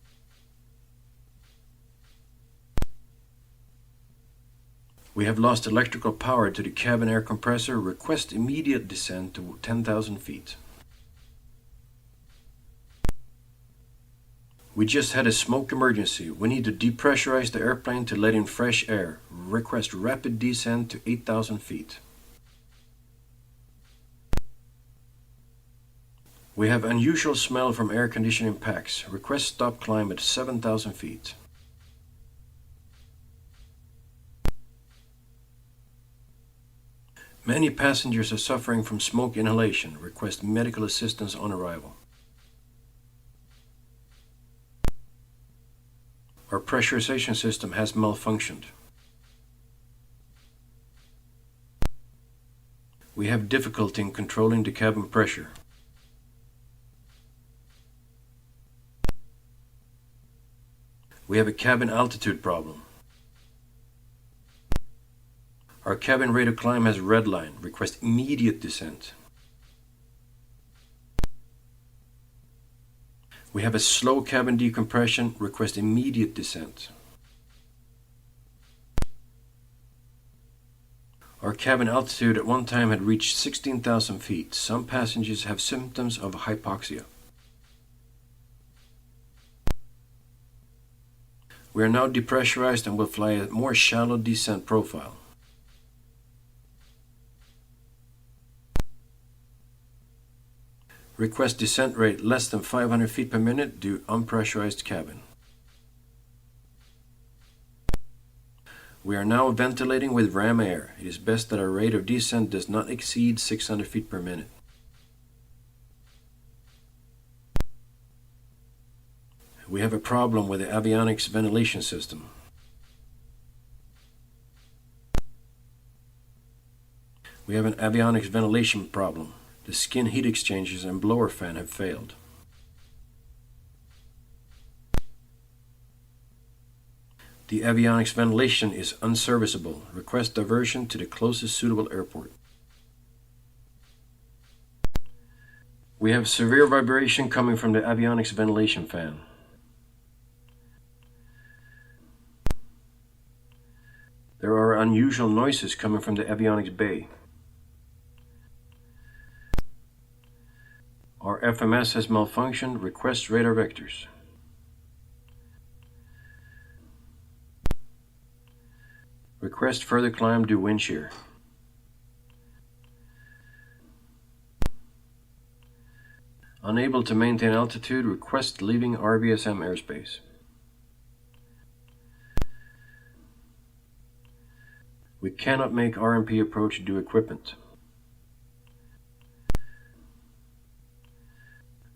We have lost electrical power to the cabin air compressor. Request immediate descent to 10,000 feet. We just had a smoke emergency. We need to depressurize the airplane to let in fresh air. Request rapid descent to 8,000 feet. We have unusual smell from air conditioning packs. Request stop climb at 7,000 feet. Many passengers are suffering from smoke inhalation. Request medical assistance on arrival. Our pressurization system has malfunctioned. We have difficulty in controlling the cabin pressure. We have a cabin altitude problem. Our cabin rate of climb has red line. Request immediate descent. We have a slow cabin decompression. Request immediate descent. Our cabin altitude at one time had reached 16,000 feet. Some passengers have symptoms of hypoxia. We are now depressurized and will fly a more shallow descent profile. Request descent rate less than 500 feet per minute due unpressurized cabin. We are now ventilating with ram air. It is best that our rate of descent does not exceed 600 feet per minute. We have a problem with the avionics ventilation system. We have an avionics ventilation problem. The skin heat exchangers and blower fan have failed. The avionics ventilation is unserviceable. Request diversion to the closest suitable airport. We have severe vibration coming from the avionics ventilation fan. There are unusual noises coming from the avionics bay. Our FMS has malfunctioned. Request radar vectors. Request further climb due wind shear. Unable to maintain altitude. Request leaving RVSM airspace. We cannot make RMP approach due equipment.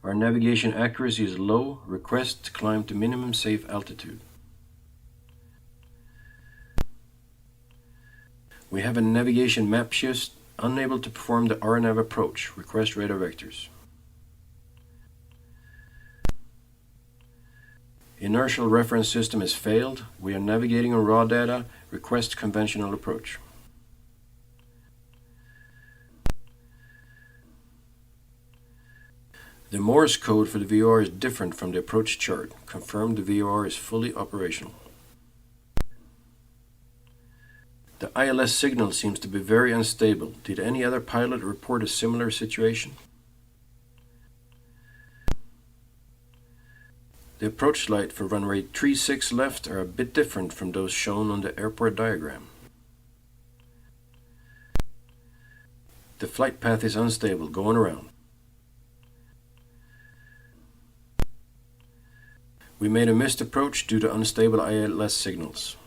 Our navigation accuracy is low. Request climb to minimum safe altitude. We have a navigation map shift, unable to perform the RNAV approach. Request radar vectors. Inertial reference system has failed. We are navigating on raw data. Request conventional approach. The Morse code for the VOR is different from the approach chart. Confirm the VOR is fully operational. The ILS signal seems to be very unstable. Did any other pilot report a similar situation? The approach light for runway 36 left are a bit different from those shown on the airport diagram. The flight path is unstable, going around. We made a missed approach due to unstable ILS signals.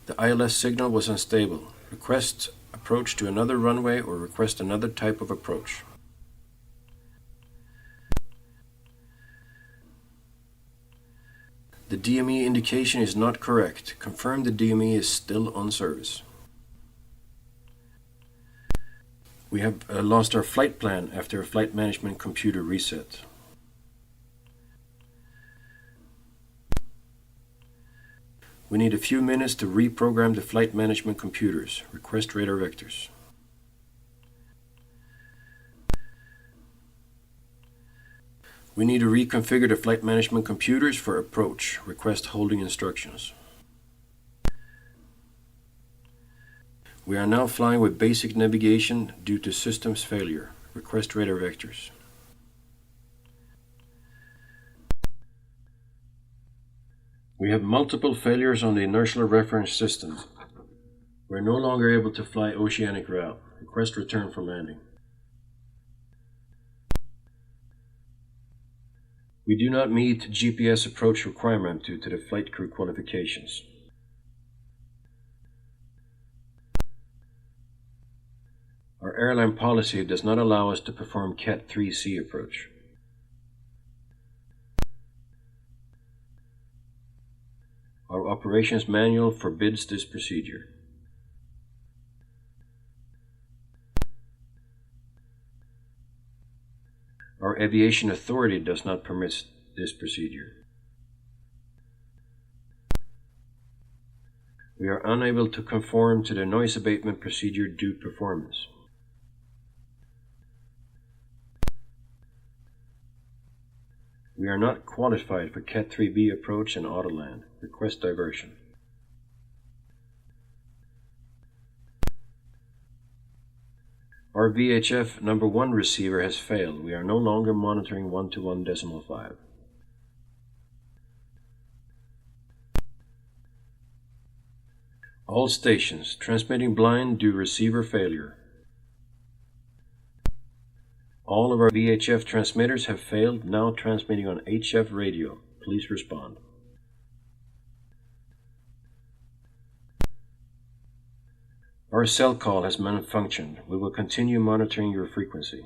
The ILS signal was unstable. Request approach to another runway or request another type of approach. The DME indication is not correct. Confirm the DME is still on service. We have lost our flight plan after a flight management computer reset. We need a few minutes to reprogram the flight management computers. Request radar vectors. We need to reconfigure the flight management computers for approach. Request holding instructions. We are now flying with basic navigation due to systems failure. Request radar vectors. We have multiple failures on the inertial reference systems. We are no longer able to fly oceanic route. Request return for landing. We do not meet GPS approach requirement due to the flight crew qualifications. Our airline policy does not allow us to perform Cat 3C approach. Our operations manual forbids this procedure. Our aviation authority does not permit this procedure. We are unable to conform to the noise abatement procedure due performance. We are not qualified for Cat 3B approach and Autoland. Request diversion. Our VHF number 1 receiver has failed. We are no longer monitoring 1-to-1 decimal 5. All stations transmitting blind due receiver failure. All of our VHF transmitters have failed, now transmitting on HF radio. Please respond. Our cell call has malfunctioned. We will continue monitoring your frequency.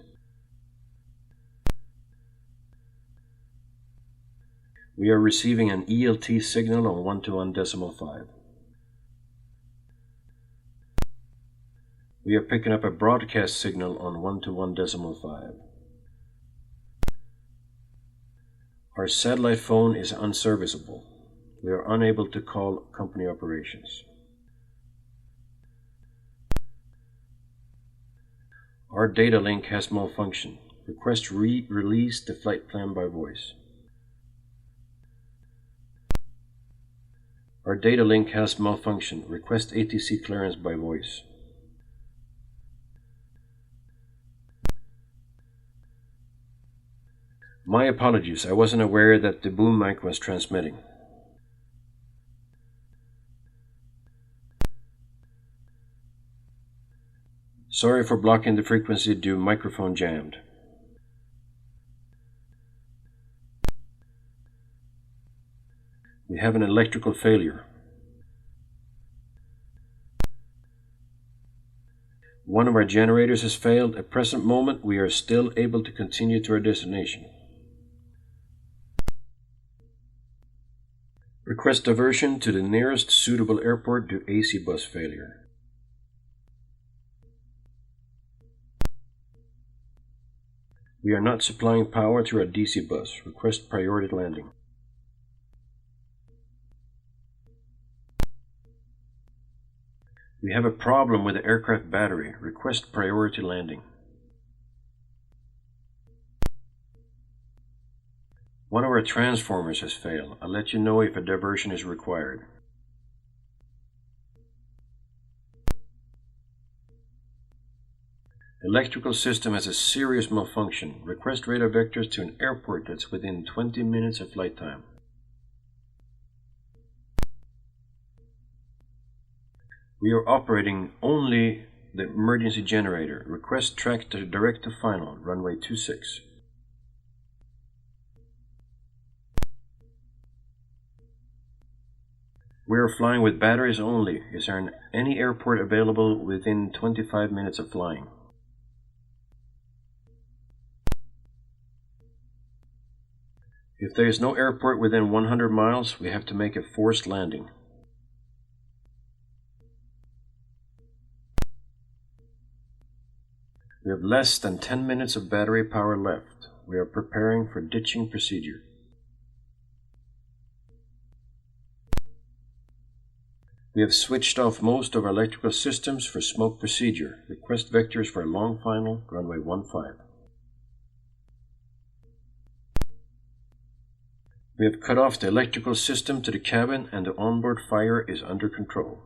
We are receiving an ELT signal on 1-to-1 decimal 5. We are picking up a broadcast signal on 1-to-1 decimal 5. Our satellite phone is unserviceable. We are unable to call company operations. Our data link has malfunctioned. Request release the flight plan by voice. Our data link has malfunctioned. Request ATC clearance by voice. My apologies, I wasn't aware that the boom mic was transmitting. Sorry for blocking the frequency due microphone jammed. We have an electrical failure. One of our generators has failed. At present moment, we are still able to continue to our destination. Request diversion to the nearest suitable airport due AC bus failure. We are not supplying power to our DC bus. Request priority landing. We have a problem with the aircraft battery. Request priority landing. One of our transformers has failed. I'll let you know if a diversion is required. Electrical system has a serious malfunction. Request radar vectors to an airport that's within 20 minutes of flight time. We are operating only the emergency generator. Request track to direct to final, runway 26. We are flying with batteries only. Is there any airport available within 25 minutes of flying? If there is no airport within 100 miles, we have to make a forced landing. We have less than 10 minutes of battery power left. We are preparing for ditching procedure. We have switched off most of our electrical systems for smoke procedure. Request vectors for a long final, runway 15. We have cut off the electrical system to the cabin and the onboard fire is under control.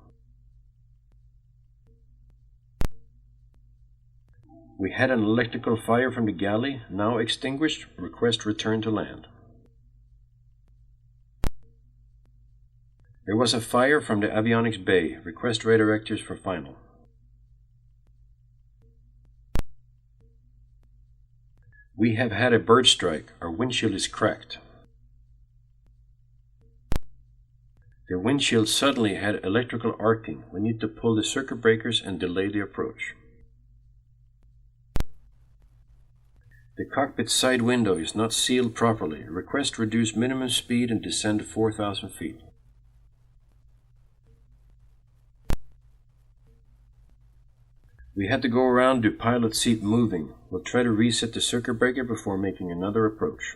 We had an electrical fire from the galley, now extinguished. Request return to land. There was a fire from the avionics bay. Request radar vectors for final. We have had a bird strike. Our windshield is cracked. The windshield suddenly had electrical arcing. We need to pull the circuit breakers and delay the approach. The cockpit side window is not sealed properly. Request reduce minimum speed and descend to 4,000 feet. We had to go around the pilot seat moving. We'll try to reset the circuit breaker before making another approach.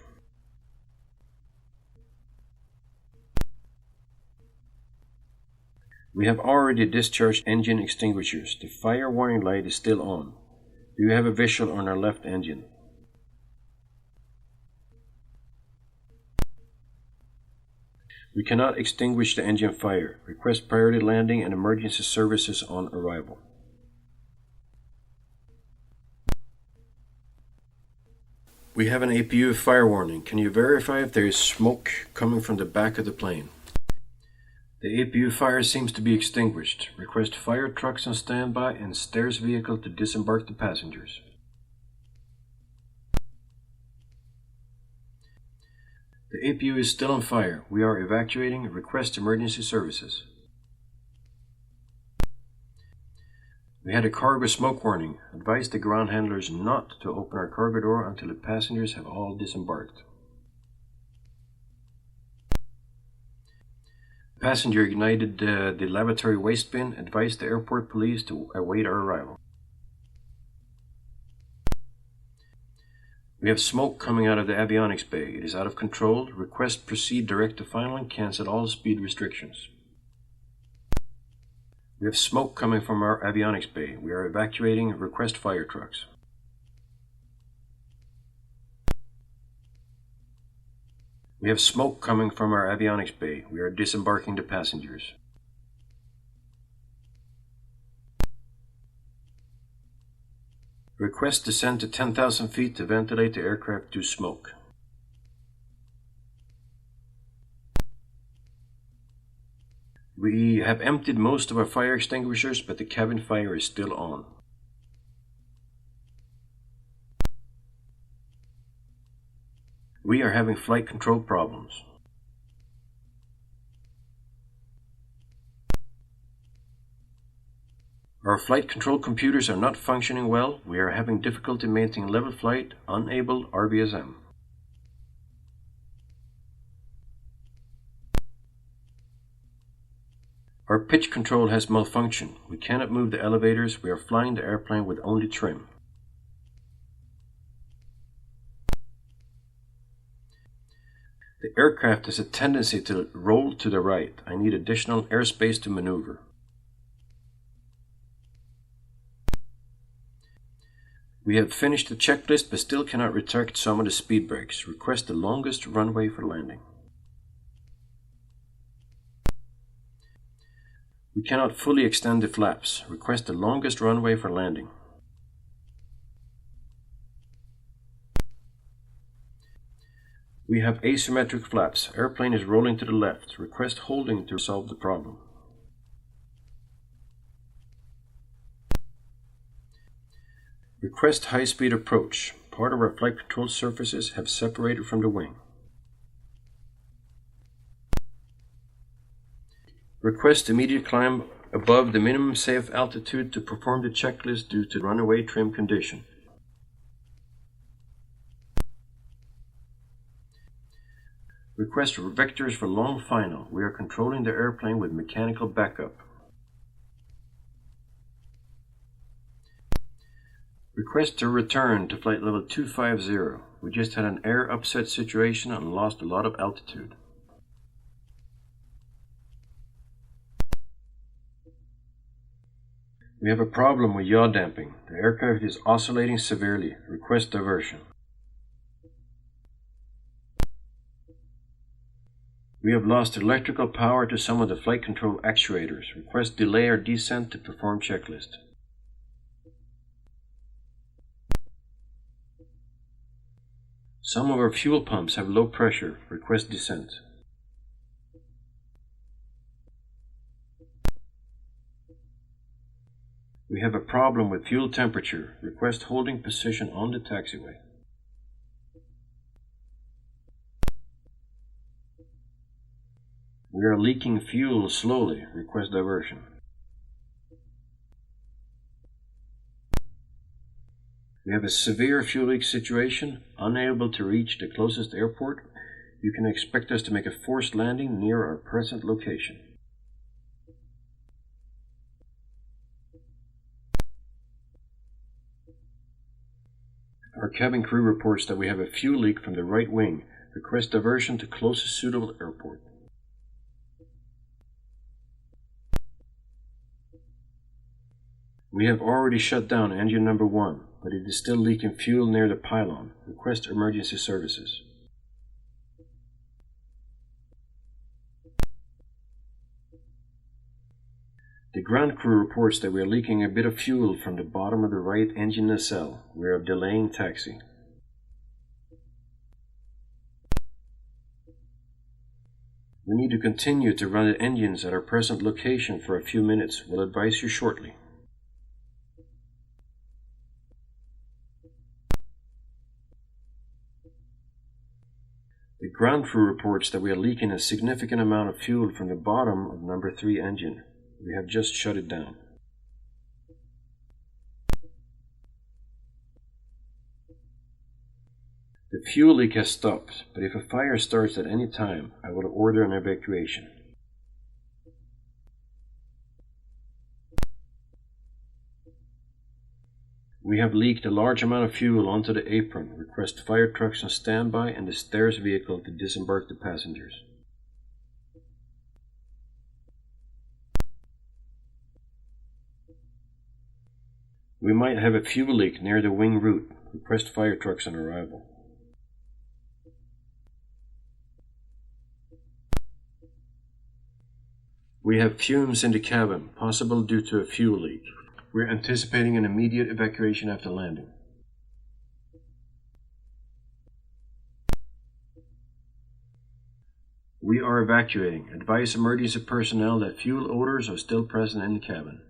We have already discharged engine extinguishers. The fire warning light is still on. Do you have a visual on our left engine? We cannot extinguish the engine fire. Request priority landing and emergency services on arrival. We have an APU fire warning. Can you verify if there is smoke coming from the back of the plane? The APU fire seems to be extinguished. Request fire trucks on standby and stairs vehicle to disembark the passengers. The APU is still on fire. We are evacuating. Request emergency services. We had a cargo smoke warning. Advise the ground handlers not to open our cargo door until the passengers have all disembarked. Passenger ignited the lavatory waste bin. Advised the airport police to await our arrival. We have smoke coming out of the avionics bay. It is out of control. Request proceed direct to final and cancel all speed restrictions. We have smoke coming from our avionics bay. We are evacuating. Request fire trucks. We have smoke coming from our avionics bay. We are disembarking the passengers. Request descend to 10,000 feet to ventilate the aircraft due smoke. We have emptied most of our fire extinguishers, but the cabin fire is still on. We are having flight control problems. Our flight control computers are not functioning well. We are having difficulty maintaining level flight, unable RVSM. Our pitch control has malfunctioned. We cannot move the elevators. We are flying the airplane with only trim. The aircraft has a tendency to roll to the right. I need additional airspace to maneuver. We have finished the checklist but still cannot retract some of the speed brakes. Request the longest runway for landing. We cannot fully extend the flaps. Request the longest runway for landing. We have asymmetric flaps. Airplane is rolling to the left. Request holding to solve the problem. Request high-speed approach. Part of our flight control surfaces have separated from the wing. Request immediate climb above the minimum safe altitude to perform the checklist due to runaway trim condition. Request vectors for long final. We are controlling the airplane with mechanical backup. Request to return to flight level 250. We just had an air upset situation and lost a lot of altitude. We have a problem with yaw damping. The aircraft is oscillating severely. Request diversion. We have lost electrical power to some of the flight control actuators. Request delay our descent to perform checklist. Some of our fuel pumps have low pressure. Request descent. We have a problem with fuel temperature. Request holding position on the taxiway. We are leaking fuel slowly. Request diversion. We have a severe fuel leak situation, unable to reach the closest airport. You can expect us to make a forced landing near our present location. Our cabin crew reports that we have a fuel leak from the right wing. Request diversion to closest suitable airport. We have already shut down engine number 1, but it is still leaking fuel near the pylon. Request emergency services. The ground crew reports that we are leaking a bit of fuel from the bottom of the right engine nacelle. We are delaying taxi. We need to continue to run the engines at our present location for a few minutes. We'll advise you shortly. The ground crew reports that we are leaking a significant amount of fuel from the bottom of number 3 engine. We have just shut it down. The fuel leak has stopped, but if a fire starts at any time, I will order an evacuation. We have leaked a large amount of fuel onto the apron. Request fire trucks on standby and the stairs vehicle to disembark the passengers. We might have a fuel leak near the wing root. Request fire trucks on arrival. We have fumes in the cabin, possible due to a fuel leak. We're anticipating an immediate evacuation after landing. We are evacuating. Advise emergency personnel that fuel odors are still present in the cabin.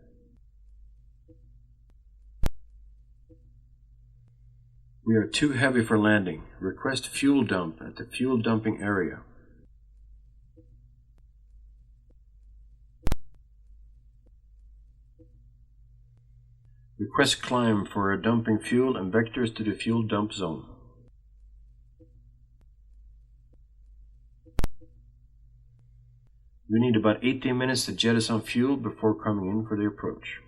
We are too heavy for landing. Request fuel dump at the fuel dumping area. Request climb for dumping fuel and vectors to the fuel dump zone. We need about 18 minutes to jettison fuel before coming in for the approach.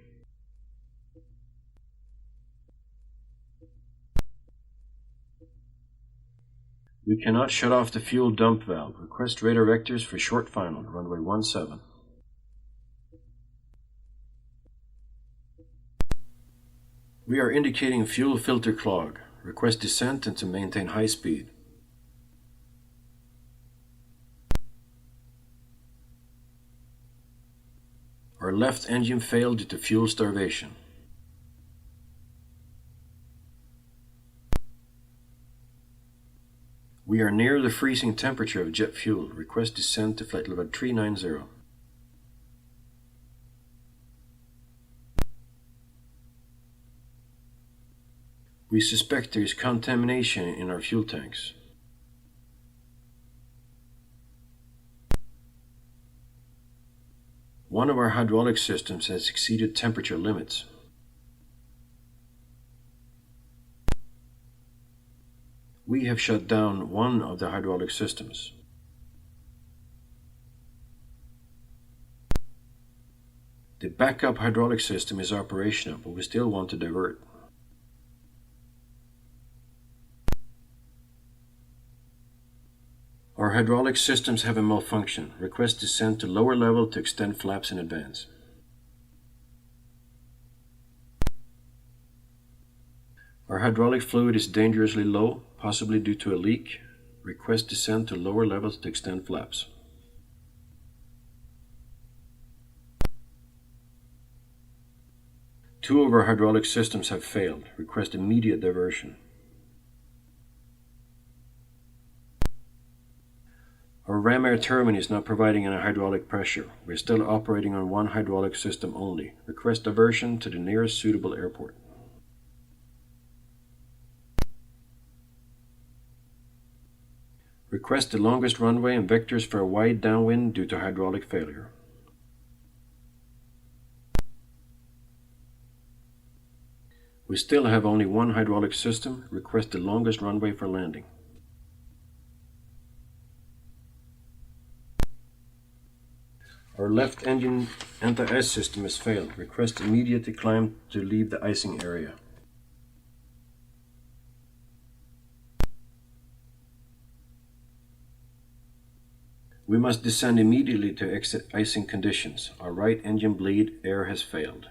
We cannot shut off the fuel dump valve. Request radar vectors for short final, runway 17. We are indicating fuel filter clog. Request descent and to maintain high speed. Our left engine failed due to fuel starvation. We are near the freezing temperature of jet fuel. Request descent to flight level 390. We suspect there is contamination in our fuel tanks. One of our hydraulic systems has exceeded temperature limits. We have shut down one of the hydraulic systems. The backup hydraulic system is operational, but we still want to divert. Our hydraulic systems have a malfunction. Request descent to lower level to extend flaps in advance. Our hydraulic fluid is dangerously low, possibly due to a leak. Request descent to lower levels to extend flaps. Two of our hydraulic systems have failed. Request immediate diversion. Our ram air turbine is not providing any hydraulic pressure. We are still operating on one hydraulic system only. Request diversion to the nearest suitable airport. Request the longest runway and vectors for a wide downwind due to hydraulic failure. We still have only one hydraulic system. Request the longest runway for landing. Our left engine anti-ice system has failed. Request immediate climb to leave the icing area. We must descend immediately to exit icing conditions. Our right engine bleed air has failed.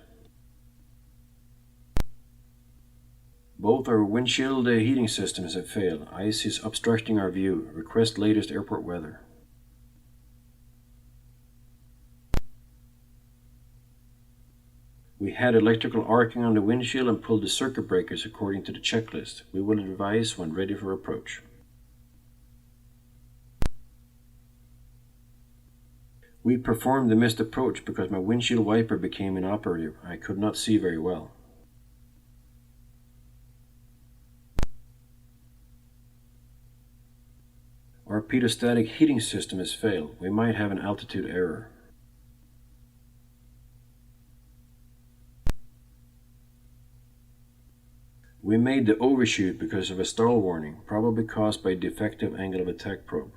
Both our windshield heating systems have failed. Ice is obstructing our view. Request latest airport weather. We had electrical arcing on the windshield and pulled the circuit breakers according to the checklist. We will advise when ready for approach. We performed the missed approach because my windshield wiper became inoperative. I could not see very well. Our pedostatic heating system has failed. We might have an altitude error. We made the overshoot because of a stall warning, probably caused by a defective angle of attack probe.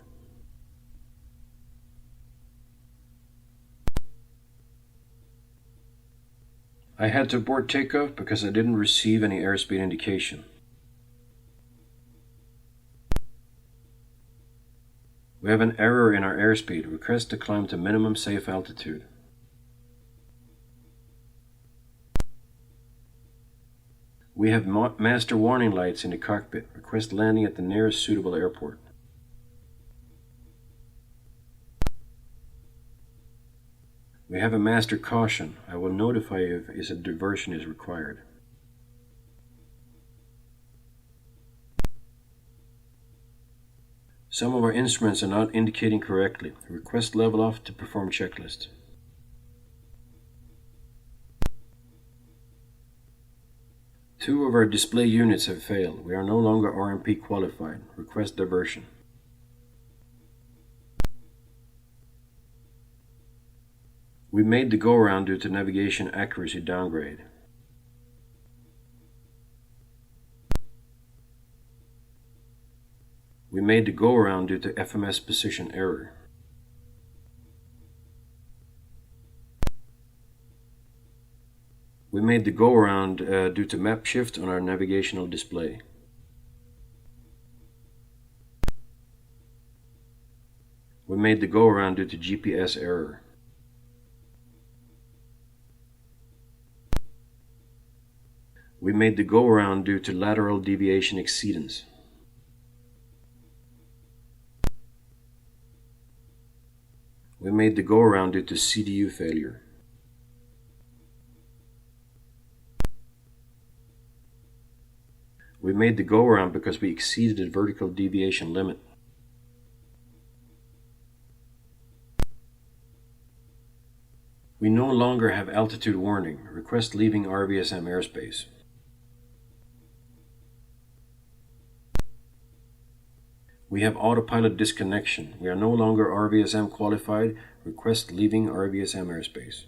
I had to abort takeoff because I didn't receive any airspeed indication. We have an error in our airspeed. Request to climb to minimum safe altitude. We have master warning lights in the cockpit. Request landing at the nearest suitable airport. We have a master caution. I will notify you if a diversion is required. Some of our instruments are not indicating correctly. Request level off to perform checklist. Two of our display units have failed. We are no longer RMP qualified. Request diversion. We made the go-around due to navigation accuracy downgrade. We made the go-around due to FMS position error. We made the go-around due to map shift on our navigational display. We made the go-around due to GPS error. We made the go-around due to lateral deviation exceedance. We made the go-around due to CDU failure. We made the go-around because we exceeded the vertical deviation limit. We no longer have altitude warning. Request leaving RVSM airspace. We have autopilot disconnection. We are no longer RVSM qualified. Request leaving RVSM airspace.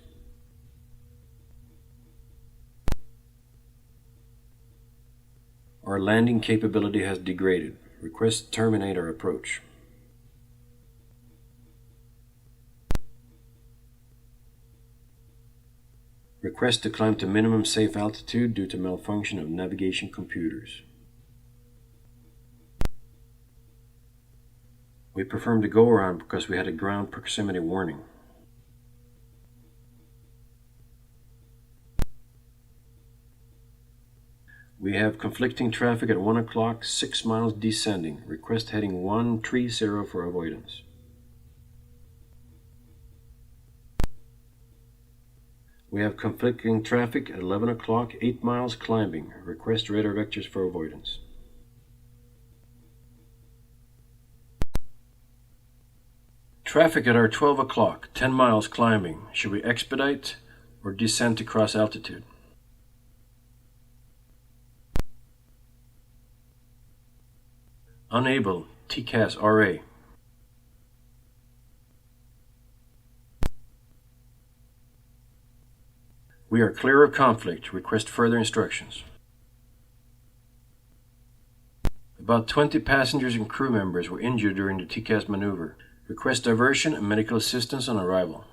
Our landing capability has degraded. Request terminate our approach. Request to climb to minimum safe altitude due to malfunction of navigation computers. We performed a go-around because we had a ground proximity warning. We have conflicting traffic at 1 o'clock, 6 miles descending. Request heading 130 for avoidance. We have conflicting traffic at 11 o'clock, 8 miles climbing. Request radar vectors for avoidance. Traffic at our 12 o'clock, 10 miles climbing. Should we expedite or descend to cross altitude? Unable, TCAS RA. We are clear of conflict. Request further instructions. About 20 passengers and crew members were injured during the TCAS maneuver. Request diversion and medical assistance on arrival.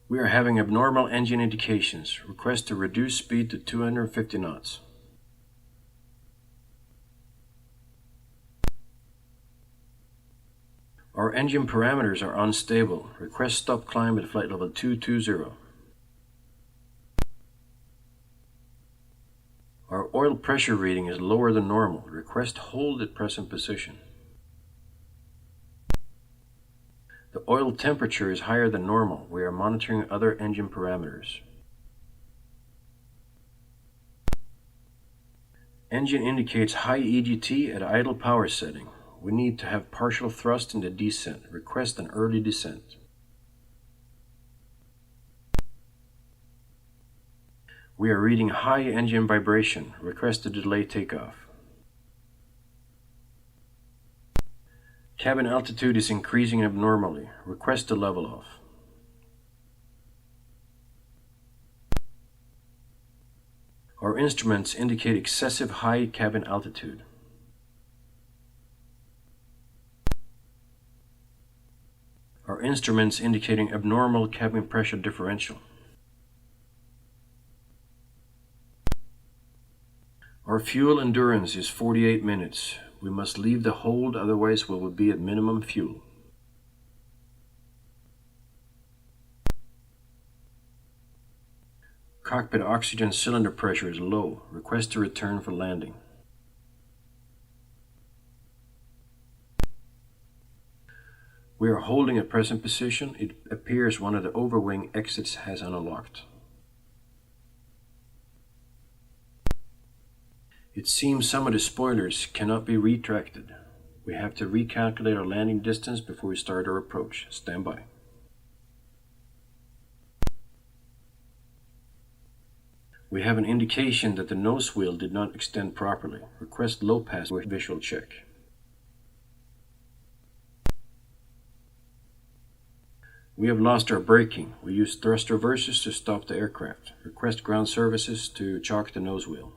We are having abnormal engine indications. Request to reduce speed to 250 knots. Our engine parameters are unstable. Request stop climb at flight level 220. Our oil pressure reading is lower than normal. Request hold at present position. The oil temperature is higher than normal. We are monitoring other engine parameters. Engine indicates high EGT at idle power setting. We need to have partial thrust in the descent. Request an early descent. We are reading high engine vibration. Request to delay takeoff. Cabin altitude is increasing abnormally. Request to level off. Our instruments indicate excessive high cabin altitude. Our instruments indicating abnormal cabin pressure differential. Our fuel endurance is 48 minutes. We must leave the hold, otherwise we will be at minimum fuel. Cockpit oxygen cylinder pressure is low. Request to return for landing. We are holding at present position. It appears one of the overwing exits has unlocked. It seems some of the spoilers cannot be retracted. We have to recalculate our landing distance before we start our approach. Stand by. We have an indication that the nose wheel did not extend properly. Request low pass with visual check. We have lost our braking. We use thrust reversers to stop the aircraft. Request ground services to chock the nose wheel.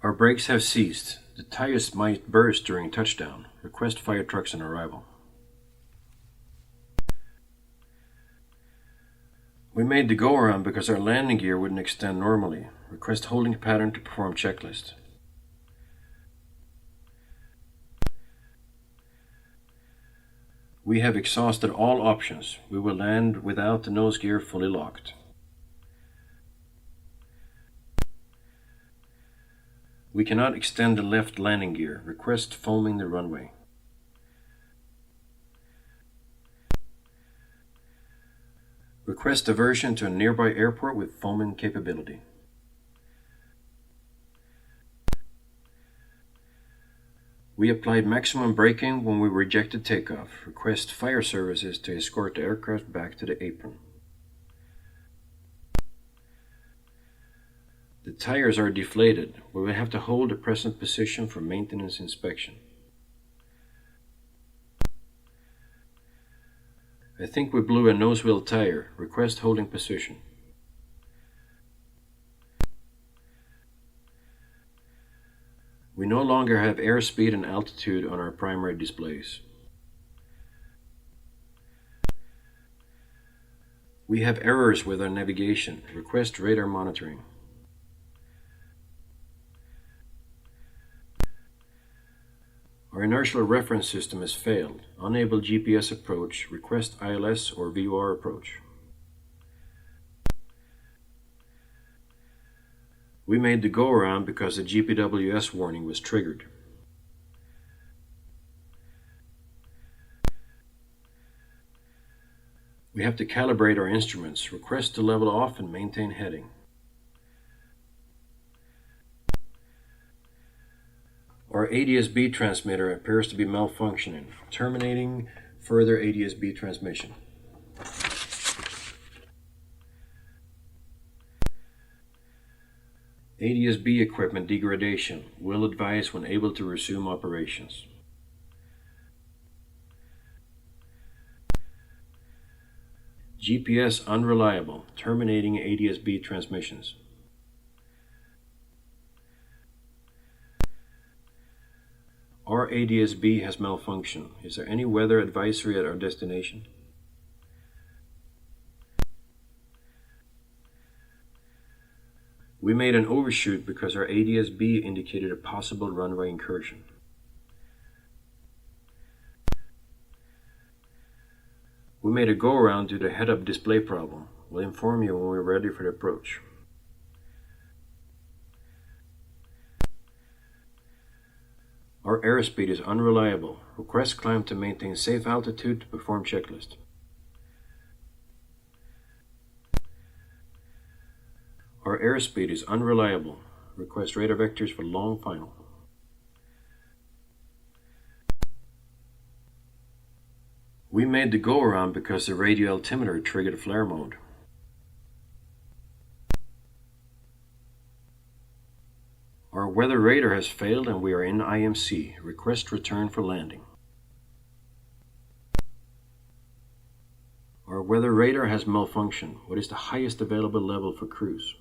Our brakes have ceased. The tires might burst during touchdown. Request fire trucks on arrival. We made the go-around because our landing gear wouldn't extend normally. Request holding pattern to perform checklist. We have exhausted all options. We will land without the nose gear fully locked. We cannot extend the left landing gear. Request foaming the runway. Request diversion to a nearby airport with foaming capability. We applied maximum braking when we rejected takeoff. Request fire services to escort the aircraft back to the apron. The tires are deflated. We will have to hold the present position for maintenance inspection. I think we blew a nose wheel tire. Request holding position. We no longer have airspeed and altitude on our primary displays. We have errors with our navigation. Request radar monitoring. Our inertial reference system has failed. Unable GPS approach. Request ILS or VOR approach. We made the go-around because the GPWS warning was triggered. We have to calibrate our instruments. Request to level off and maintain heading. Our ADS-B transmitter appears to be malfunctioning, terminating further ADS-B transmission. ADS-B equipment degradation. Will advise when able to resume operations. GPS unreliable, terminating ADS-B transmissions. Our ADS-B has malfunctioned. Is there any weather advisory at our destination? We made an overshoot because our ADS-B indicated a possible runway incursion. We made a go-around due to head-up display problem. We'll inform you when we're ready for the approach. Our airspeed is unreliable. Request climb to maintain safe altitude to perform checklist. Our airspeed is unreliable. Request radar vectors for long final. We made the go-around because the radio altimeter triggered flare mode. Our weather radar has failed and we are in IMC. Request return for landing. Our weather radar has malfunctioned. What is the highest available level for cruise?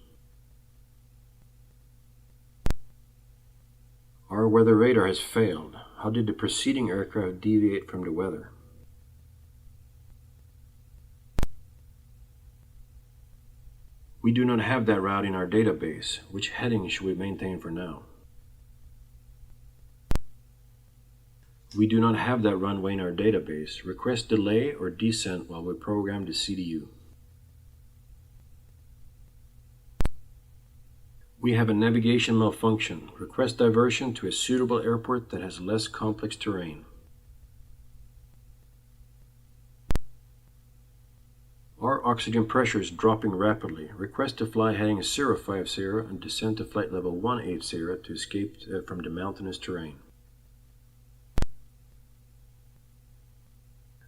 Our weather radar has failed. How did the preceding aircraft deviate from the weather? We do not have that route in our database. Which heading should we maintain for now? We do not have that runway in our database. Request delay or descent while we program the CDU. We have a navigation malfunction. Request diversion to a suitable airport that has less complex terrain. Our oxygen pressure is dropping rapidly. Request to fly heading 050 and descend to flight level 180 to escape from the mountainous terrain.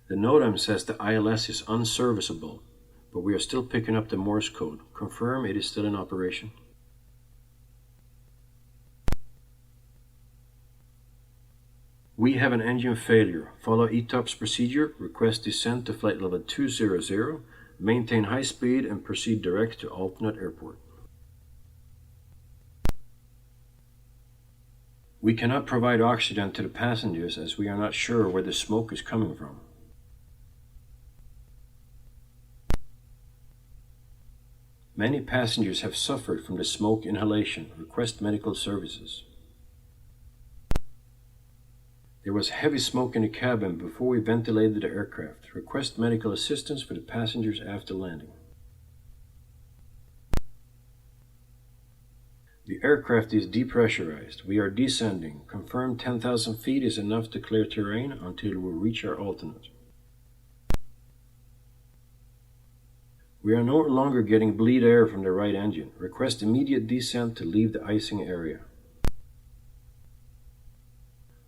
The NOTAM says the ILS is unserviceable, but we are still picking up the Morse code. Confirm it is still in operation. We have an engine failure. Follow ETOPS procedure. Request descent to flight level 200. Maintain high speed and proceed direct to alternate airport. We cannot provide oxygen to the passengers as we are not sure where the smoke is coming from. Many passengers have suffered from the smoke inhalation. Request medical services. There was heavy smoke in the cabin before we ventilated the aircraft. Request medical assistance for the passengers after landing. The aircraft is depressurized. We are descending. Confirm 10,000 feet is enough to clear terrain until we reach our alternate. We are no longer getting bleed air from the right engine. Request immediate descent to leave the icing area.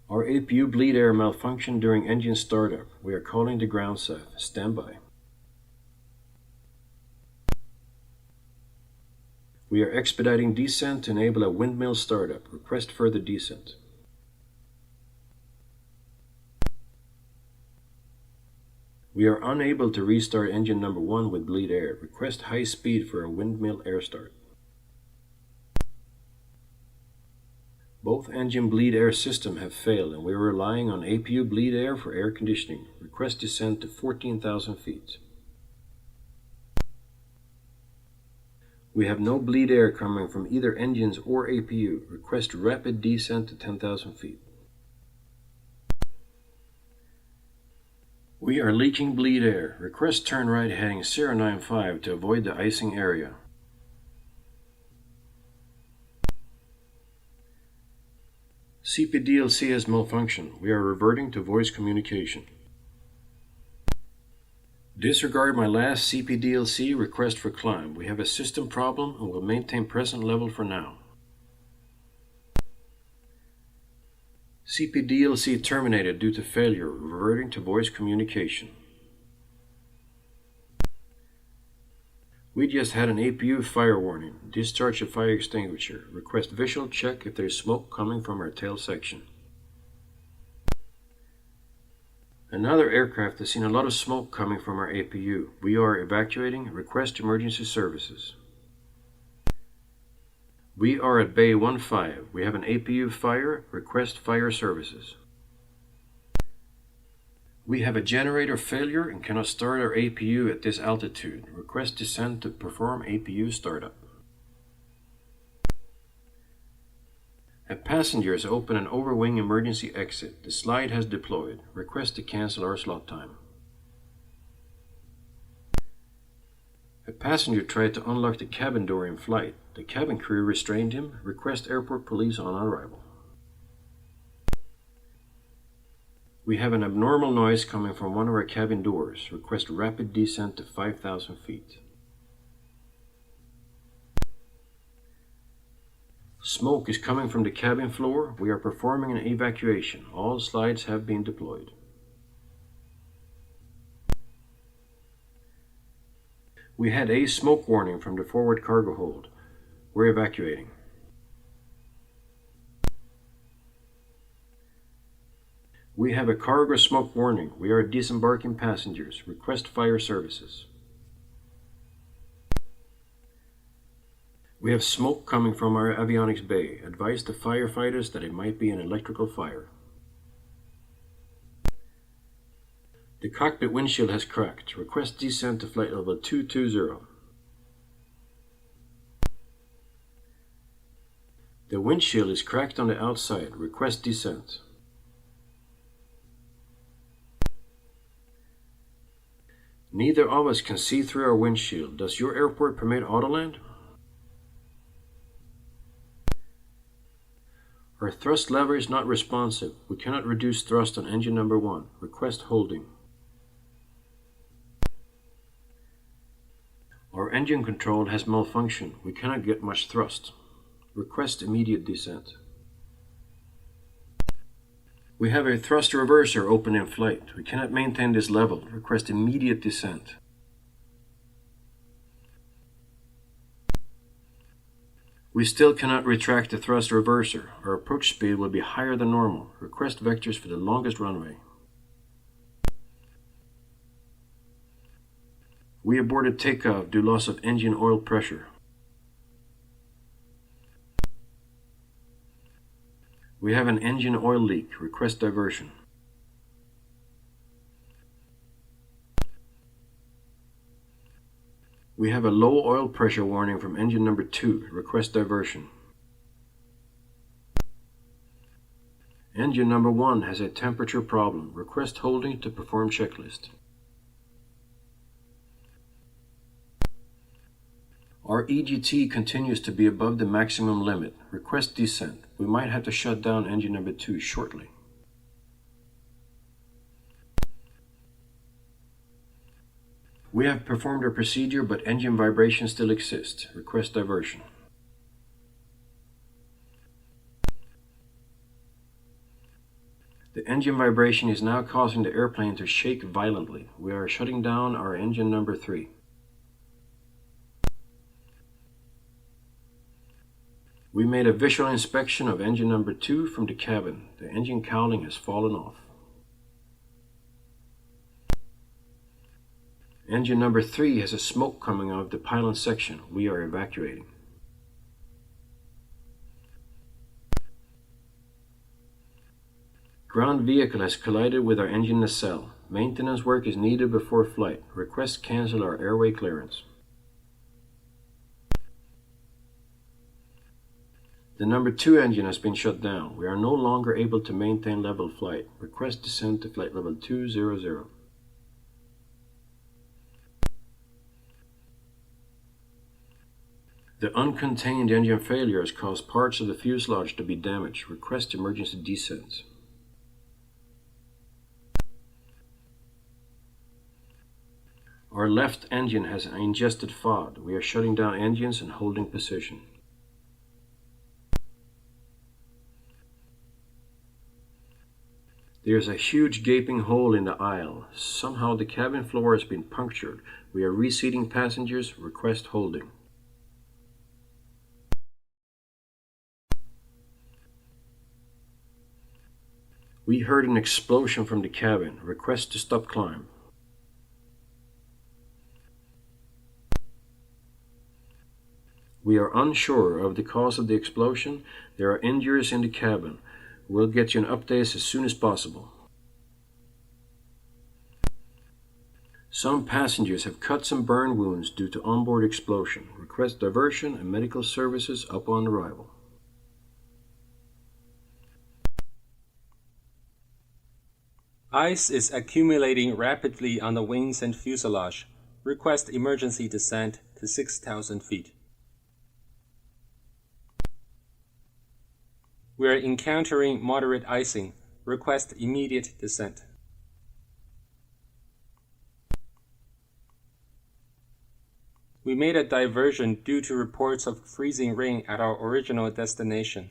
Our APU bleed air malfunctioned during engine startup. We are calling the ground staff. Stand by. We are expediting descent to enable a windmill startup. Request further descent. We are unable to restart engine number 1 with bleed air. Request high speed for a windmill air start. Both engine bleed air systems have failed and we are relying on APU bleed air for air conditioning. Request descent to 14,000 feet. We have no bleed air coming from either engines or APU. Request rapid descent to 10,000 feet. We are leaking bleed air. Request turn right heading 095 to avoid the icing area. CPDLC has malfunctioned. We are reverting to voice communication. Disregard my last CPDLC request for climb. We have a system problem and will maintain present level for now. CPDLC terminated due to failure, reverting to voice communication. We just had an APU fire warning. Discharge a fire extinguisher. Request visual check if there is smoke coming from our tail section. Another aircraft has seen a lot of smoke coming from our APU. We are evacuating. Request emergency services. We are at Bay 15. We have an APU fire. Request fire services. We have a generator failure and cannot start our APU at this altitude. Request descent to perform APU startup. A passenger has opened an overwing emergency exit. The slide has deployed. Request to cancel our slot time. A passenger tried to unlock the cabin door in flight. The cabin crew restrained him. Request airport police on arrival. We have an abnormal noise coming from one of our cabin doors. Request rapid descent to 5,000 feet. Smoke is coming from the cabin floor. We are performing an evacuation. All slides have been deployed. We had a smoke warning from the forward cargo hold. We're evacuating. We have a cargo smoke warning. We are disembarking passengers. Request fire services. We have smoke coming from our avionics bay. Advise the firefighters that it might be an electrical fire. The cockpit windshield has cracked. Request descent to flight level 220. The windshield is cracked on the outside. Request descent. Neither of us can see through our windshield. Does your airport permit autoland? Our thrust lever is not responsive. We cannot reduce thrust on engine number 1. Request holding. Our engine control has malfunctioned. We cannot get much thrust. Request immediate descent. We have a thrust reverser open in flight. We cannot maintain this level. Request immediate descent. We still cannot retract the thrust reverser. Our approach speed will be higher than normal. Request vectors for the longest runway. We aborted takeoff due to loss of engine oil pressure. We have an engine oil leak. Request diversion. We have a low oil pressure warning from engine number 2. Request diversion. Engine number 1 has a temperature problem. Request holding to perform checklist. Our EGT continues to be above the maximum limit. Request descent. We might have to shut down engine number 2 shortly. We have performed our procedure, but engine vibration still exists. Request diversion. The engine vibration is now causing the airplane to shake violently. We are shutting down our engine number 3. We made a visual inspection of engine number 2 from the cabin. The engine cowling has fallen off. Engine number 3 has a smoke coming out of the pylon section. We are evacuating. Ground vehicle has collided with our engine nacelle. Maintenance work is needed before flight. Request cancel our airway clearance. The number 2 engine has been shut down. We are no longer able to maintain level flight. Request descent to flight level 200. The uncontained engine failure has caused parts of the fuselage to be damaged. Request emergency descent. Our left engine has ingested FOD. We are shutting down engines and holding position. There is a huge gaping hole in the aisle. Somehow the cabin floor has been punctured. We are reseating passengers. Request holding. We heard an explosion from the cabin. Request to stop climb. We are unsure of the cause of the explosion. There are injuries in the cabin. We'll get you an update as soon as possible. Some passengers have cuts and burn wounds due to onboard explosion. Request diversion and medical services upon arrival. Ice is accumulating rapidly on the wings and fuselage. Request emergency descent to 6,000 feet. We are encountering moderate icing. Request immediate descent. We made a diversion due to reports of freezing rain at our original destination.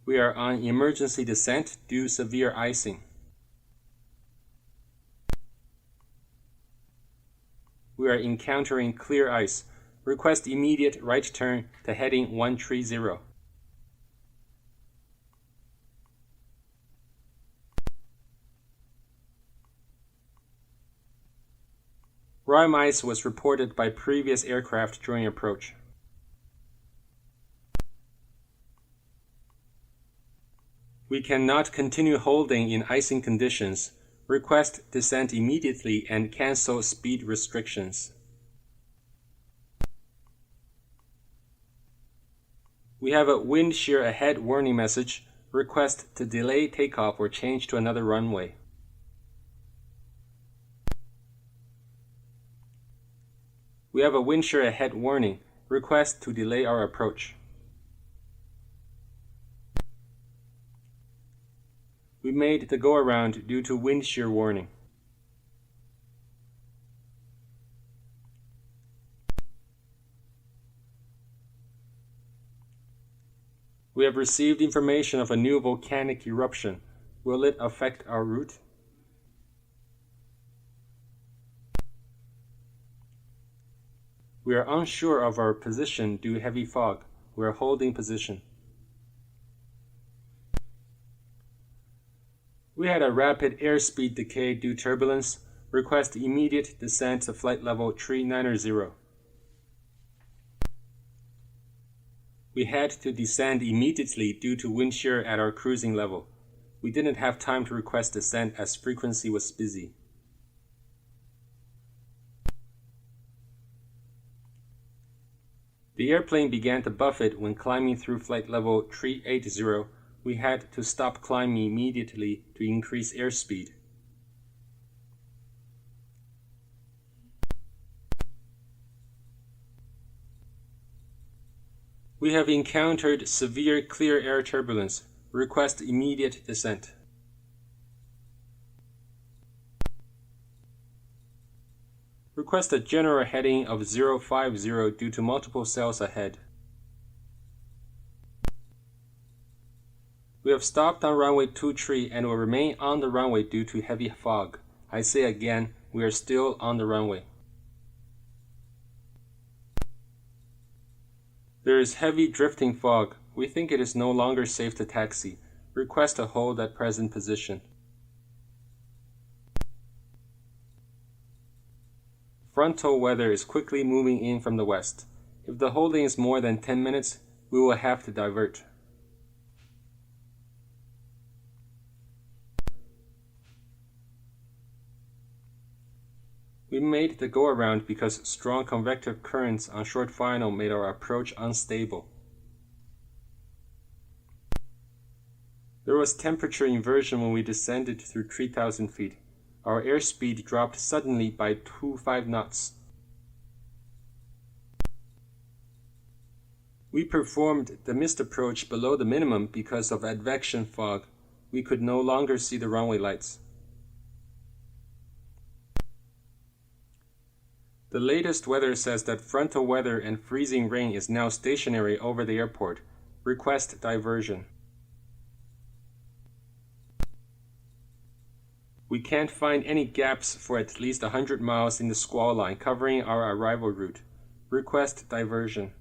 We are on emergency descent due to severe icing. We are encountering clear ice. Request immediate right turn to heading 130. Rime ice was reported by previous aircraft during approach. We cannot continue holding in icing conditions. Request descent immediately and cancel speed restrictions. We have a wind shear ahead warning message. Request to delay takeoff or change to another runway. We have a wind shear ahead warning. Request to delay our approach. We made the go-around due to wind shear warning. We have received information of a new volcanic eruption. Will it affect our route? We are unsure of our position due to heavy fog. We are holding position. We had a rapid airspeed decay due to turbulence. Request immediate descent to flight level 390. We had to descend immediately due to wind shear at our cruising level. We didn't have time to request descent as frequency was busy. The airplane began to buffet when climbing through flight level 380. We had to stop climbing immediately to increase airspeed. We have encountered severe clear air turbulence. Request immediate descent. Request a general heading of 050 due to multiple cells ahead. We have stopped on runway 23 and will remain on the runway due to heavy fog. I say again, we are still on the runway. There is heavy drifting fog. We think it is no longer safe to taxi. Request a hold at present position. Frontal weather is quickly moving in from the west. If the holding is more than 10 minutes, we will have to divert. We made the go-around because strong convective currents on short final made our approach unstable. There was temperature inversion when we descended through 3,000 feet. Our airspeed dropped suddenly by 25 knots. We performed the missed approach below the minimum because of advection fog. We could no longer see the runway lights. The latest weather says that frontal weather and freezing rain is now stationary over the airport. Request diversion. We can't find any gaps for at least 100 miles in the squall line covering our arrival route. Request diversion.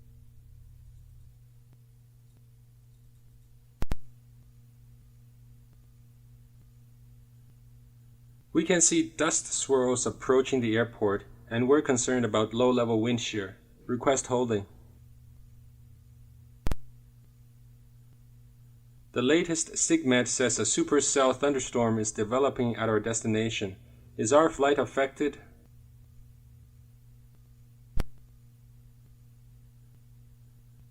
We can see dust swirls approaching the airport, and we're concerned about low-level wind shear. Request holding. The latest SIGMET says a supercell thunderstorm is developing at our destination. Is our flight affected?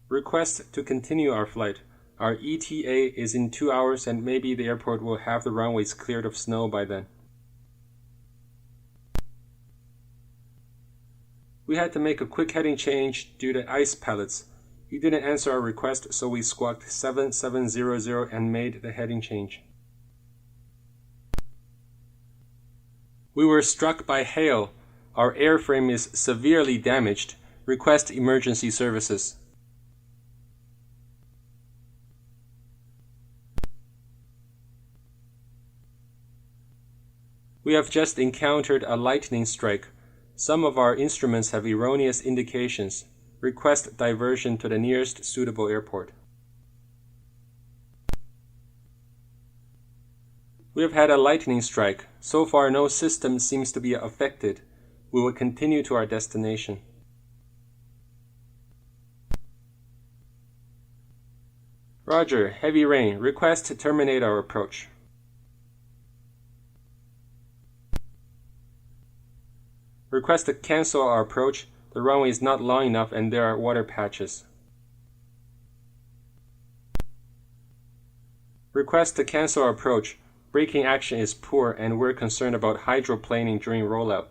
Request to continue our flight. Our ETA is in 2 hours and maybe the airport will have the runways cleared of snow by then. We had to make a quick heading change due to ice pellets. You didn't answer our request, so we squawked 7700 and made the heading change. We were struck by hail. Our airframe is severely damaged. Request emergency services. We have just encountered a lightning strike. Some of our instruments have erroneous indications. Request diversion to the nearest suitable airport. We have had a lightning strike. So far, no system seems to be affected. We will continue to our destination. Roger, heavy rain. Request to terminate our approach. Request to cancel our approach. The runway is not long enough and there are water patches. Request to cancel our approach. Braking action is poor and we're concerned about hydroplaning during rollout.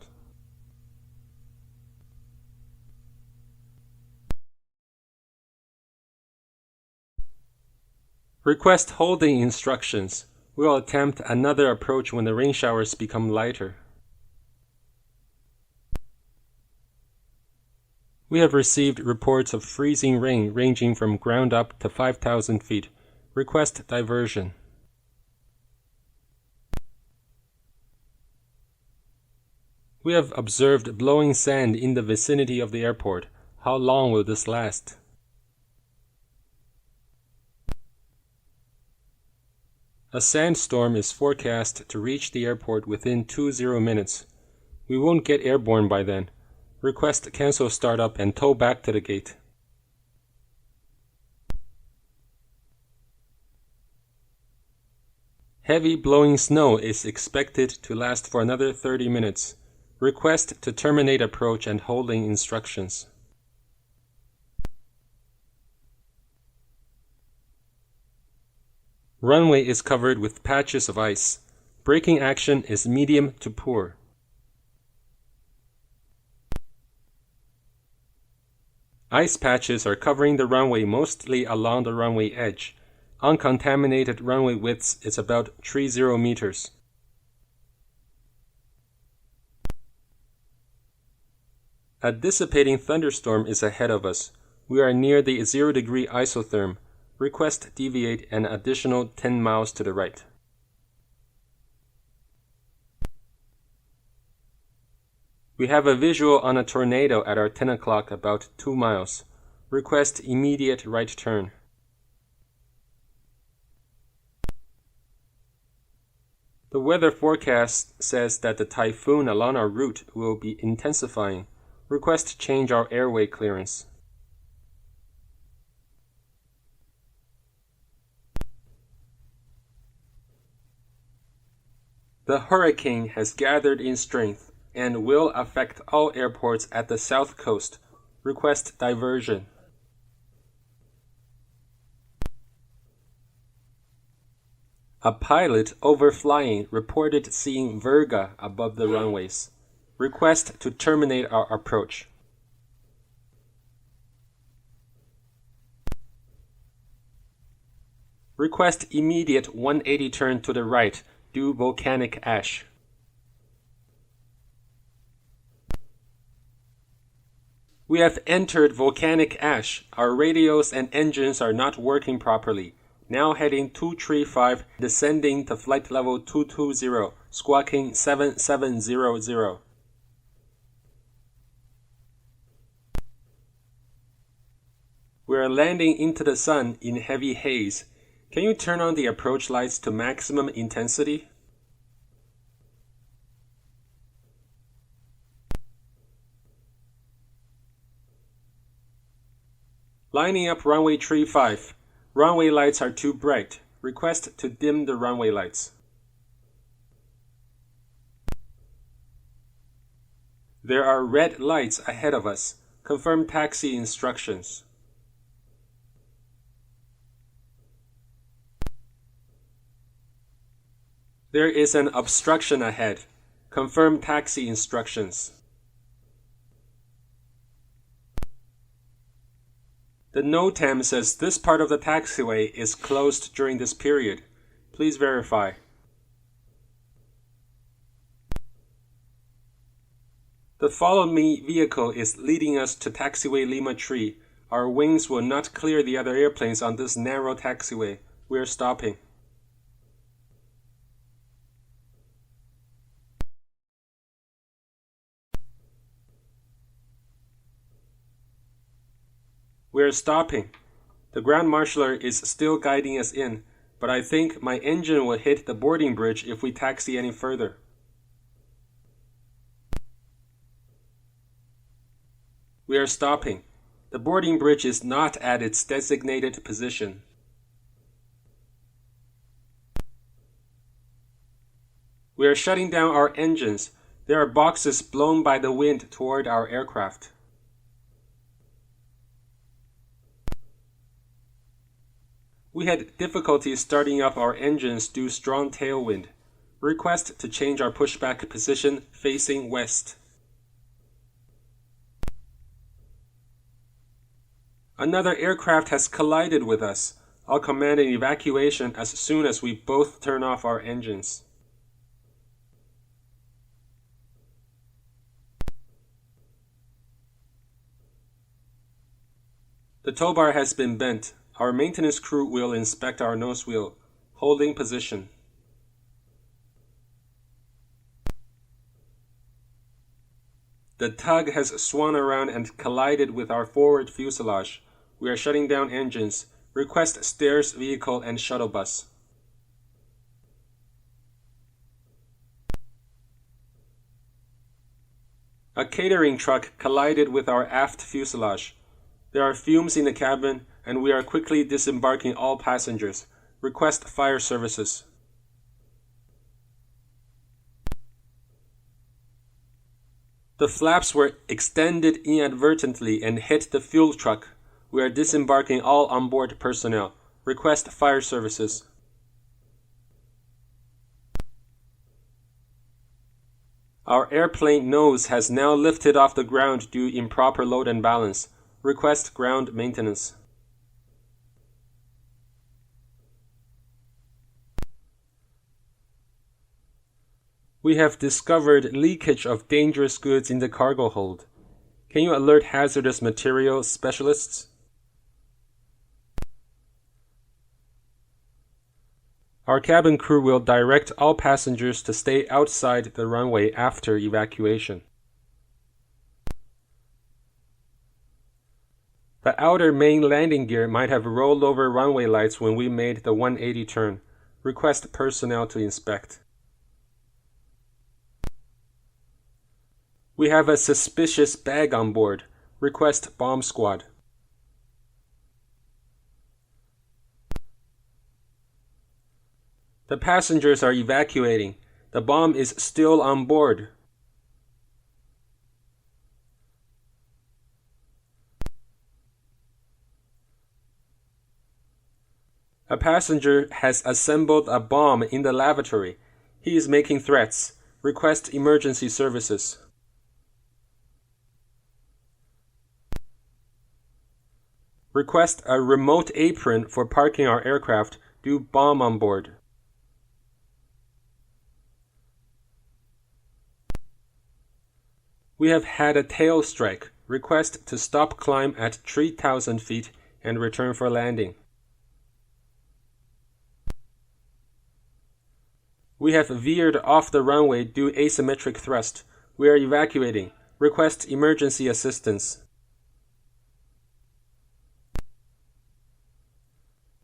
Request holding instructions. We will attempt another approach when the rain showers become lighter. We have received reports of freezing rain ranging from ground up to 5,000 feet. Request diversion. We have observed blowing sand in the vicinity of the airport. How long will this last? A sandstorm is forecast to reach the airport within 20 minutes. We won't get airborne by then. Request cancel startup and tow back to the gate. Heavy blowing snow is expected to last for another 30 minutes. Request to terminate approach and holding instructions. Runway is covered with patches of ice. Braking action is medium to poor. Ice patches are covering the runway mostly along the runway edge. Uncontaminated runway width is about 30 meters. A dissipating thunderstorm is ahead of us. We are near the 0-degree isotherm. Request deviate an additional 10 miles to the right. We have a visual on a tornado at our 10 o'clock about 2 miles. Request immediate right turn. The weather forecast says that the typhoon along our route will be intensifying. Request change our airway clearance. The hurricane has gathered in strength and will affect all airports at the south coast. Request diversion. A pilot overflying reported seeing Virga above the runways. Request to terminate our approach. Request immediate 180 turn to the right due volcanic ash. We have entered volcanic ash. Our radios and engines are not working properly. Now heading 235, descending to flight level 220, squawking 7700. We are landing into the sun in heavy haze. Can you turn on the approach lights to maximum intensity? Lining up runway 35. Runway lights are too bright. Request to dim the runway lights. There are red lights ahead of us. Confirm taxi instructions. There is an obstruction ahead. Confirm taxi instructions. The NOTAM says this part of the taxiway is closed during this period. Please verify. The follow me vehicle is leading us to taxiway Lima Tree. Our wings will not clear the other airplanes on this narrow taxiway. We are stopping. We are stopping. The ground marshaller is still guiding us in, but I think my engine will hit the boarding bridge if we taxi any further. We are stopping. The boarding bridge is not at its designated position. We are shutting down our engines. There are boxes blown by the wind toward our aircraft. We had difficulty starting up our engines due to strong tailwind. Request to change our pushback position facing west. Another aircraft has collided with us. I'll command an evacuation as soon as we both turn off our engines. The tow bar has been bent. Our maintenance crew will inspect our nose wheel. Holding position. The tug has swung around and collided with our forward fuselage. We are shutting down engines. Request stairs, vehicle, and shuttle bus. A catering truck collided with our aft fuselage. There are fumes in the cabin, and we are quickly disembarking all passengers. Request fire services. The flaps were extended inadvertently and hit the fuel truck. We are disembarking all onboard personnel. Request fire services. Our airplane nose has now lifted off the ground due to improper load and balance. Request ground maintenance. We have discovered leakage of dangerous goods in the cargo hold. Can you alert hazardous materials specialists? Our cabin crew will direct all passengers to stay outside the runway after evacuation. The outer main landing gear might have rolled over runway lights when we made the 180 turn. Request personnel to inspect. We have a suspicious bag on board. Request bomb squad. The passengers are evacuating. The bomb is still on board. A passenger has assembled a bomb in the lavatory. He is making threats. Request emergency services. Request a remote apron for parking our aircraft. Do bomb on board. We have had a tail strike. Request to stop climb at 3,000 feet and return for landing. We have veered off the runway due asymmetric thrust. We are evacuating. Request emergency assistance.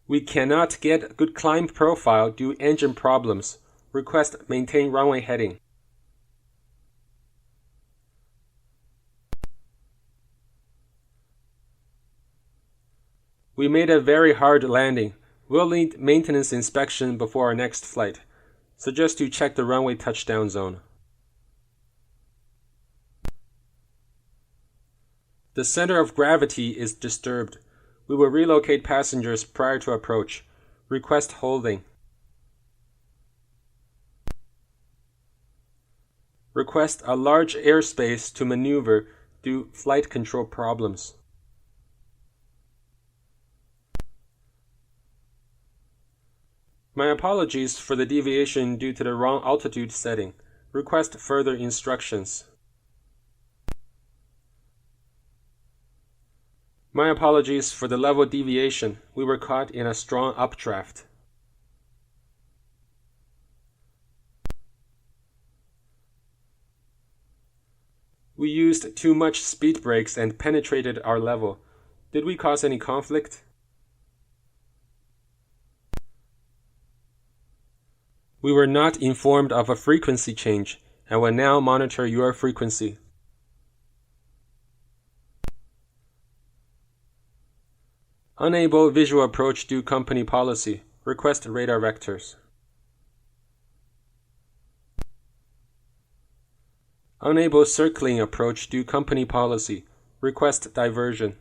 We cannot get good climb profile due engine problems. Request maintain runway heading. We made a very hard landing. We'll need maintenance inspection before our next flight. Suggest you check the runway touchdown zone. The center of gravity is disturbed. We will relocate passengers prior to approach. Request holding. Request a large airspace to maneuver due flight control problems. My apologies for the deviation due to the wrong altitude setting. Request further instructions. My apologies for the level deviation. We were caught in a strong updraft. We used too much speed brakes and penetrated our level. Did we cause any conflict? We were not informed of a frequency change and will now monitor your frequency. Unable visual approach due company policy. Request radar vectors. Unable circling approach due company policy. Request diversion.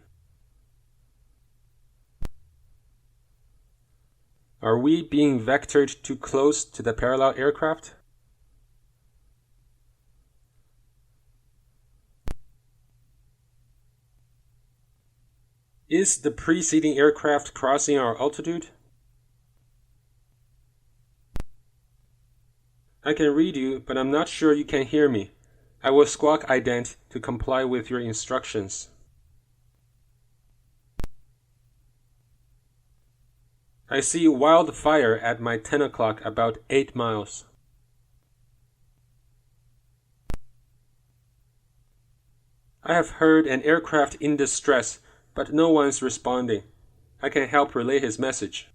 Are we being vectored too close to the parallel aircraft? Is the preceding aircraft crossing our altitude? I can read you, but I'm not sure you can hear me. I will squawk ident to comply with your instructions. I see wildfire at my 10 o'clock about 8 miles. I have heard an aircraft in distress, but no one's responding. I can help relay his message.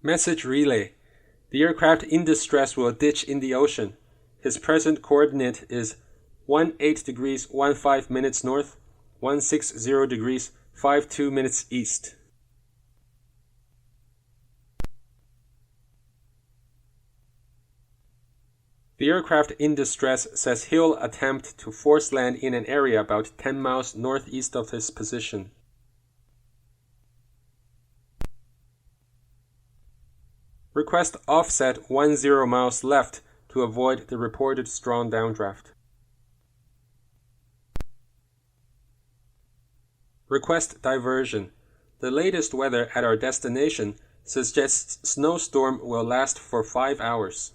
Message relay. The aircraft in distress will ditch in the ocean. His present coordinate is 18 degrees 15 minutes north, 160 degrees 52 minutes east. The aircraft in distress says he'll attempt to force land in an area about 10 miles northeast of his position. Request offset 10 miles left to avoid the reported strong downdraft. Request diversion. The latest weather at our destination suggests snowstorm will last for 5 hours.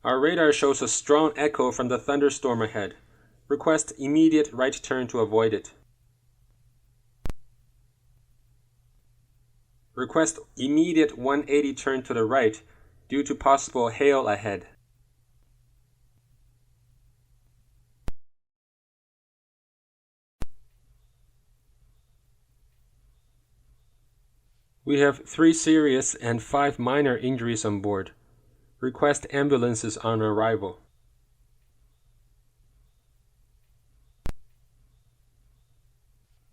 Our radar shows a strong echo from the thunderstorm ahead. Request immediate right turn to avoid it. Request immediate 180 turn to the right due to possible hail ahead. We have 3 serious and 5 minor injuries on board. Request ambulances on arrival.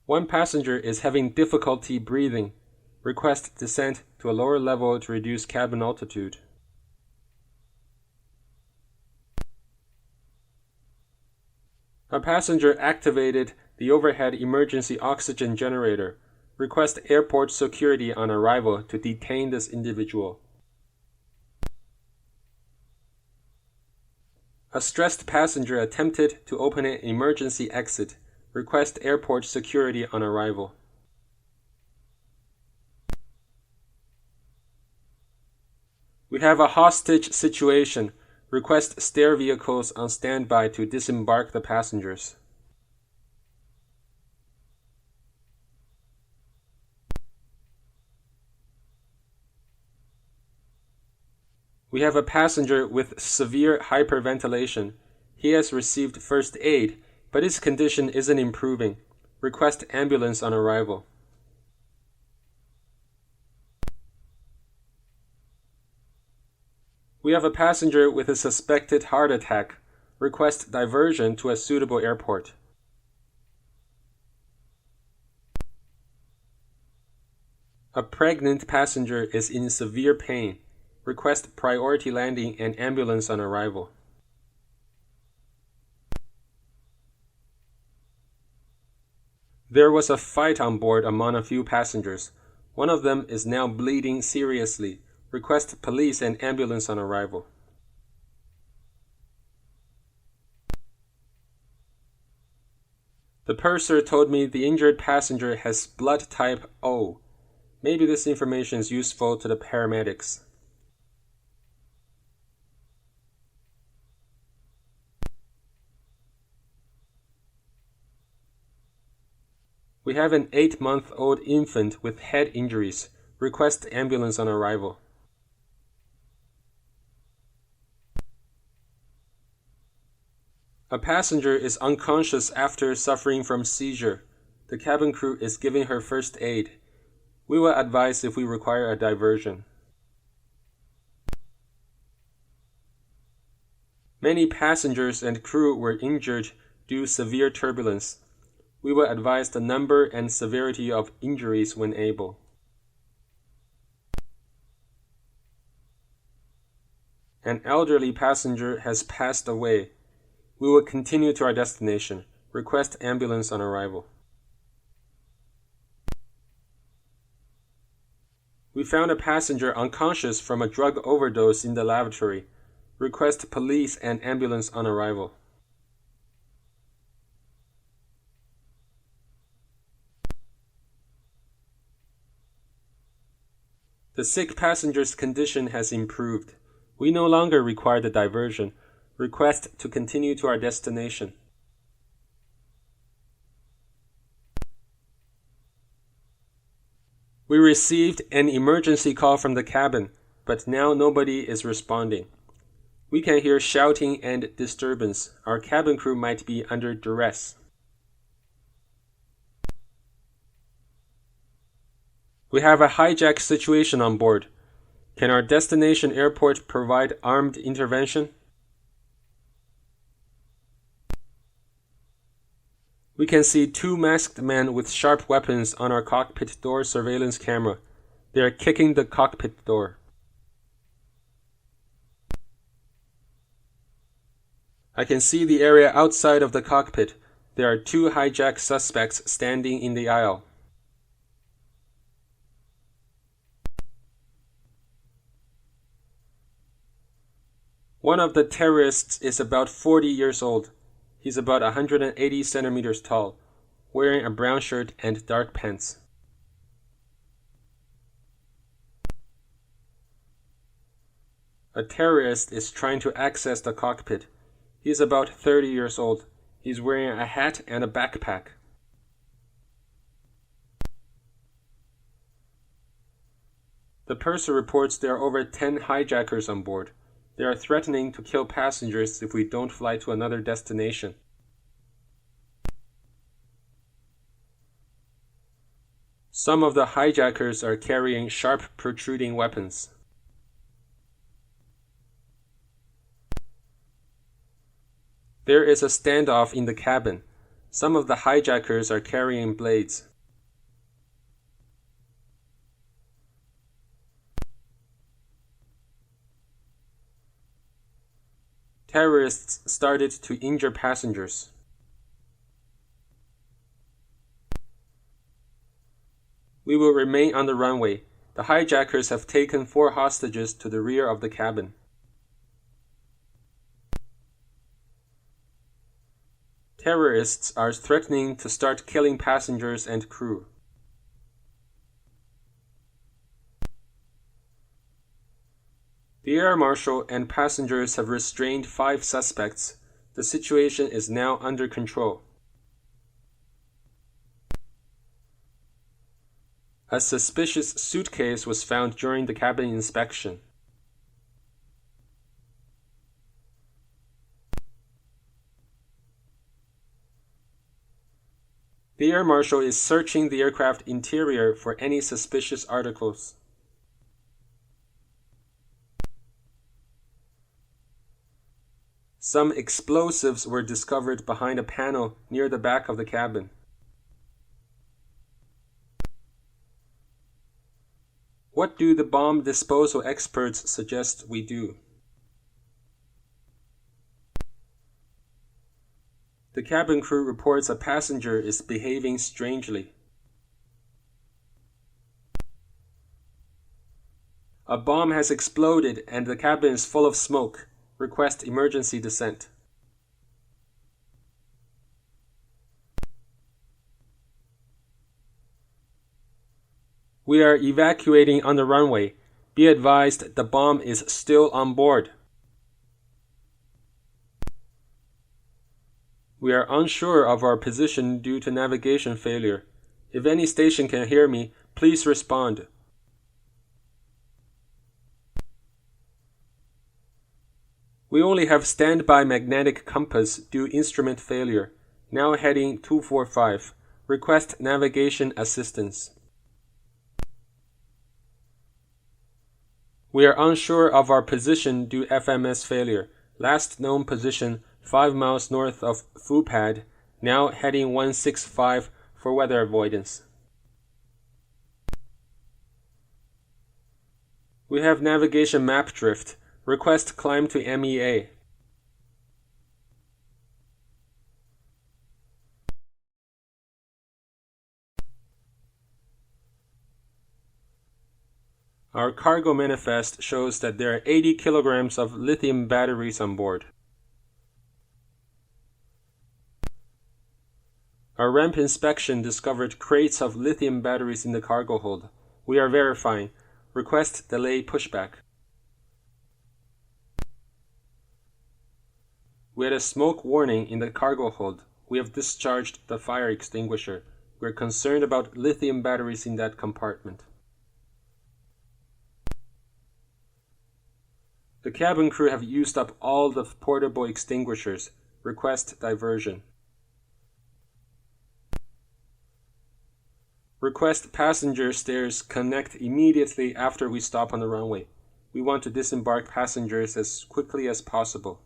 One passenger is having difficulty breathing. Request descent to a lower level to reduce cabin altitude. A passenger activated the overhead emergency oxygen generator. Request airport security on arrival to detain this individual. A stressed passenger attempted to open an emergency exit. Request airport security on arrival. We have a hostage situation. Request stair vehicles on standby to disembark the passengers. We have a passenger with severe hyperventilation. He has received first aid, but his condition isn't improving. Request ambulance on arrival. We have a passenger with a suspected heart attack. Request diversion to a suitable airport. A pregnant passenger is in severe pain. Request priority landing and ambulance on arrival. There was a fight on board among a few passengers. One of them is now bleeding seriously. Request police and ambulance on arrival. The purser told me the injured passenger has blood type O. Maybe this information is useful to the paramedics. We have an 8-month-old infant with head injuries. Request ambulance on arrival. A passenger is unconscious after suffering from seizure. The cabin crew is giving her first aid. We will advise if we require a diversion. Many passengers and crew were injured due to severe turbulence. We will advise the number and severity of injuries when able. An elderly passenger has passed away. We will continue to our destination. Request ambulance on arrival. We found a passenger unconscious from a drug overdose in the lavatory. Request police and ambulance on arrival. The sick passenger's condition has improved. We no longer require the diversion. Request to continue to our destination. We received an emergency call from the cabin, but now nobody is responding. We can hear shouting and disturbance. Our cabin crew might be under duress. We have a hijack situation on board. Can our destination airport provide armed intervention? We can see 2 masked men with sharp weapons on our cockpit door surveillance camera. They are kicking the cockpit door. I can see the area outside of the cockpit. There are 2 hijack suspects standing in the aisle. One of the terrorists is about 40 years old. He's about 180 centimeters tall, wearing a brown shirt and dark pants. A terrorist is trying to access the cockpit. He's about 30 years old. He's wearing a hat and a backpack. The purser reports there are over 10 hijackers on board. They are threatening to kill passengers if we don't fly to another destination. Some of the hijackers are carrying sharp protruding weapons. There is a standoff in the cabin. Some of the hijackers are carrying blades. Terrorists started to injure passengers. We will remain on the runway. The hijackers have taken 4 hostages to the rear of the cabin. Terrorists are threatening to start killing passengers and crew. The air marshal and passengers have restrained 5 suspects. The situation is now under control. A suspicious suitcase was found during the cabin inspection. The air marshal is searching the aircraft interior for any suspicious articles. Some explosives were discovered behind a panel near the back of the cabin. What do the bomb disposal experts suggest we do? The cabin crew reports a passenger is behaving strangely. A bomb has exploded and the cabin is full of smoke. Request emergency descent. We are evacuating on the runway. Be advised the bomb is still on board. We are unsure of our position due to navigation failure. If any station can hear me, please respond. We only have standby magnetic compass due instrument failure. Now heading 245. Request navigation assistance. We are unsure of our position due FMS failure. Last known position 5 miles north of Phupad. Now heading 165 for weather avoidance. We have navigation map drift. Request climb to MEA. Our cargo manifest shows that there are 80 kilograms of lithium batteries on board. Our ramp inspection discovered crates of lithium batteries in the cargo hold. We are verifying. Request delay pushback. We had a smoke warning in the cargo hold. We have discharged the fire extinguisher. We are concerned about lithium batteries in that compartment. The cabin crew have used up all the portable extinguishers. Request diversion. Request passenger stairs connect immediately after we stop on the runway. We want to disembark passengers as quickly as possible.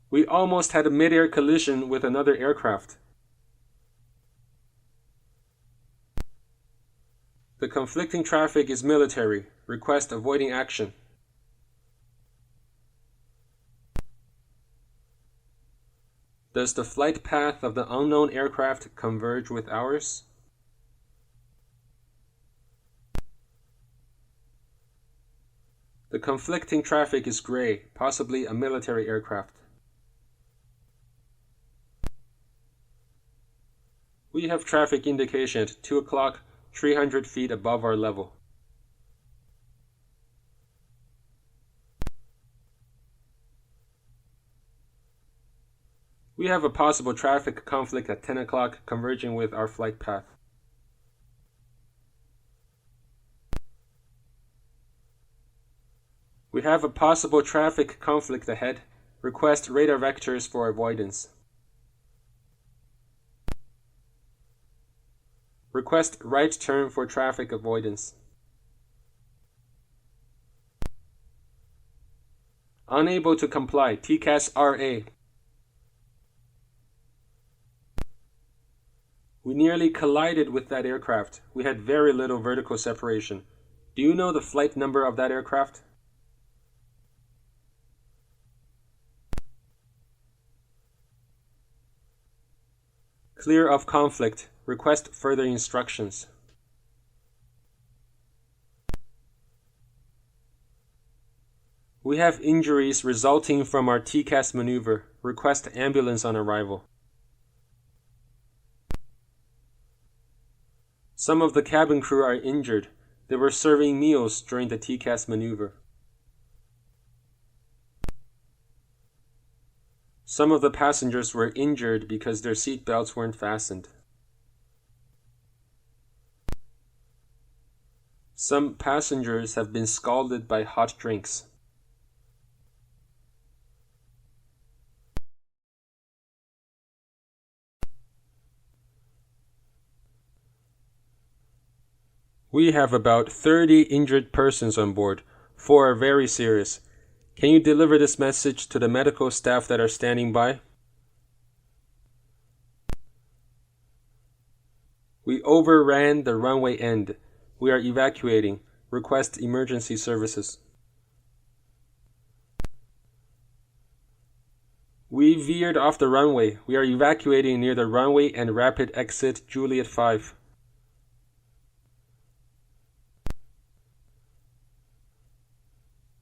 We almost had a mid-air collision with another aircraft. The conflicting traffic is military. Request avoiding action. Does the flight path of the unknown aircraft converge with ours? The conflicting traffic is gray, possibly a military aircraft. We have traffic indication at 2 o'clock, 300 feet above our level. We have a possible traffic conflict at 10 o'clock converging with our flight path. We have a possible traffic conflict ahead. Request radar vectors for avoidance. Request right turn for traffic avoidance. Unable to comply. TCAS RA. We nearly collided with that aircraft. We had very little vertical separation. Do you know the flight number of that aircraft? Clear of conflict. Request further instructions. We have injuries resulting from our TCAS maneuver. Request ambulance on arrival. Some of the cabin crew are injured. They were serving meals during the TCAS maneuver. Some of the passengers were injured because their seat belts weren't fastened. Some passengers have been scalded by hot drinks. We have about 30 injured persons on board. 4 are very serious. Can you deliver this message to the medical staff that are standing by? We overran the runway end. We are evacuating. Request emergency services. We veered off the runway. We are evacuating near the runway and rapid exit Juliet 5.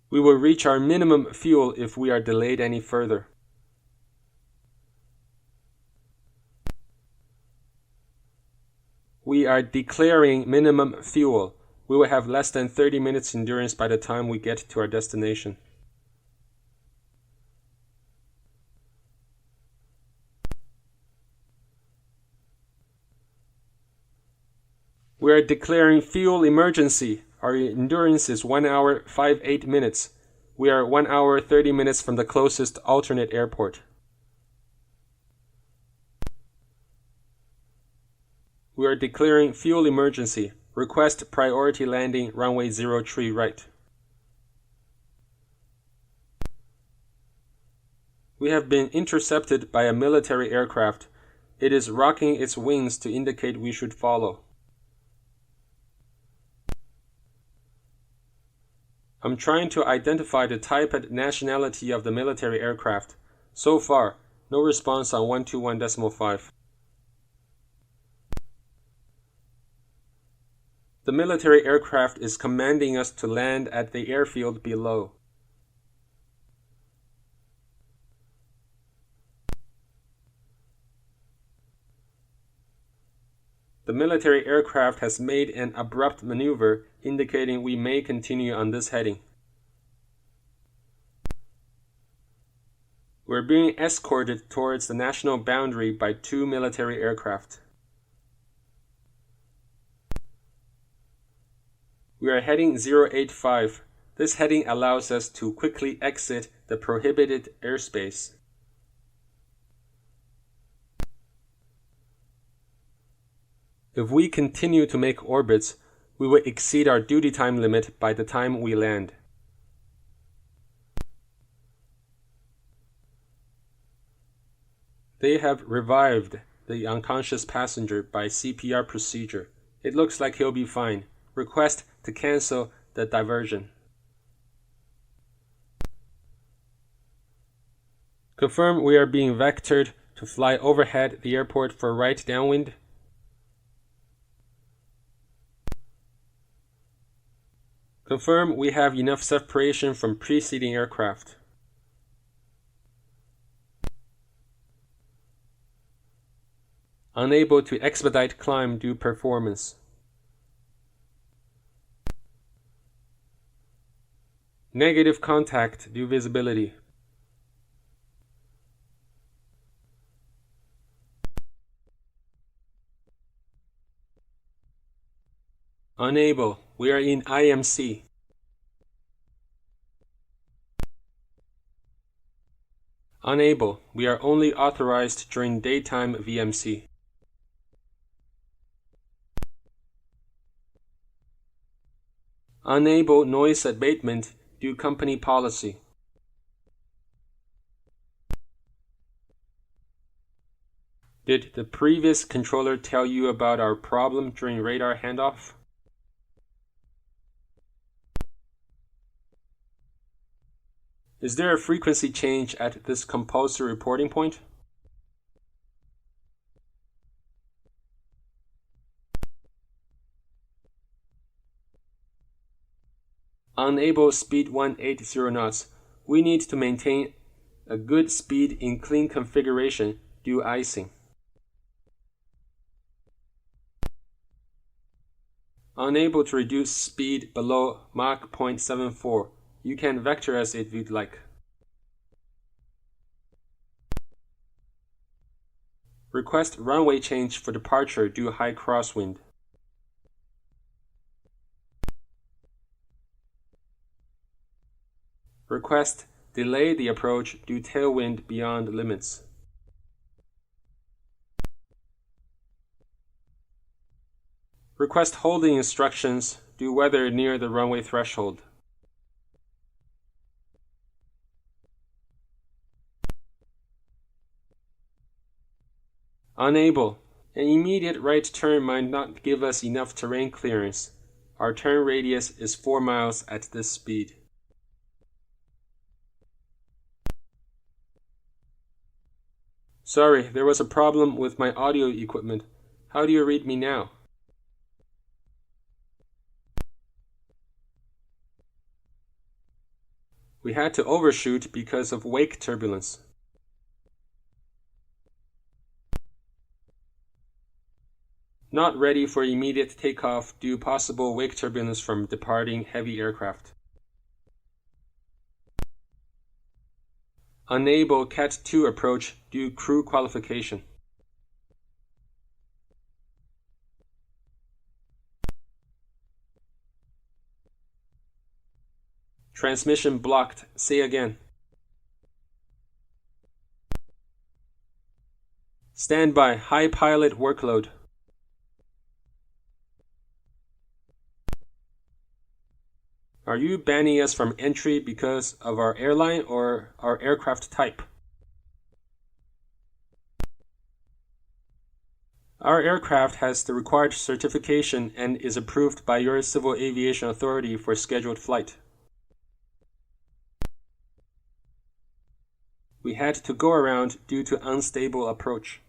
We will reach our minimum fuel if we are delayed any further. We are declaring minimum fuel. We will have less than 30 minutes endurance by the time we get to our destination. We are declaring fuel emergency. Our endurance is 1 hour 58 minutes. We are 1 hour 30 minutes from the closest alternate airport. We are declaring fuel emergency. Request priority landing runway 03 right. We have been intercepted by a military aircraft. It is rocking its wings to indicate we should follow. I'm trying to identify the type and nationality of the military aircraft. So far, no response on 121.5. The military aircraft is commanding us to land at the airfield below. The military aircraft has made an abrupt maneuver, indicating we may continue on this heading. We're being escorted towards the national boundary by 2 military aircraft. We are heading 085. This heading allows us to quickly exit the prohibited airspace. If we continue to make orbits, we will exceed our duty time limit by the time we land. They have revived the unconscious passenger by CPR procedure. It looks like he'll be fine. Request to cancel the diversion. Confirm we are being vectored to fly overhead the airport for right downwind. Confirm we have enough separation from preceding aircraft. Unable to expedite climb due performance. Negative contact due visibility. Unable. We are in IMC. Unable. We are only authorized during daytime VMC. Unable noise abatement due company policy. Did the previous controller tell you about our problem during radar handoff? Is there a frequency change at this compulsory reporting point? Unable speed 180 knots. We need to maintain a good speed in clean configuration due icing. Unable to reduce speed below Mach 0.74. You can vector us if you'd like. Request runway change for departure due high crosswind. Request delay the approach due tailwind beyond limits. Request holding instructions due weather near the runway threshold. Unable. An immediate right turn might not give us enough terrain clearance. Our turn radius is 4 miles at this speed. Sorry, there was a problem with my audio equipment. How do you read me now? We had to overshoot because of wake turbulence. Not ready for immediate takeoff due possible wake turbulence from departing heavy aircraft. Unable Cat 2 approach due crew qualification. Transmission blocked. Say again. Stand by. High pilot workload. Are you banning us from entry because of our airline or our aircraft type? Our aircraft has the required certification and is approved by your Civil Aviation Authority for scheduled flight. We had to go around due to unstable approach.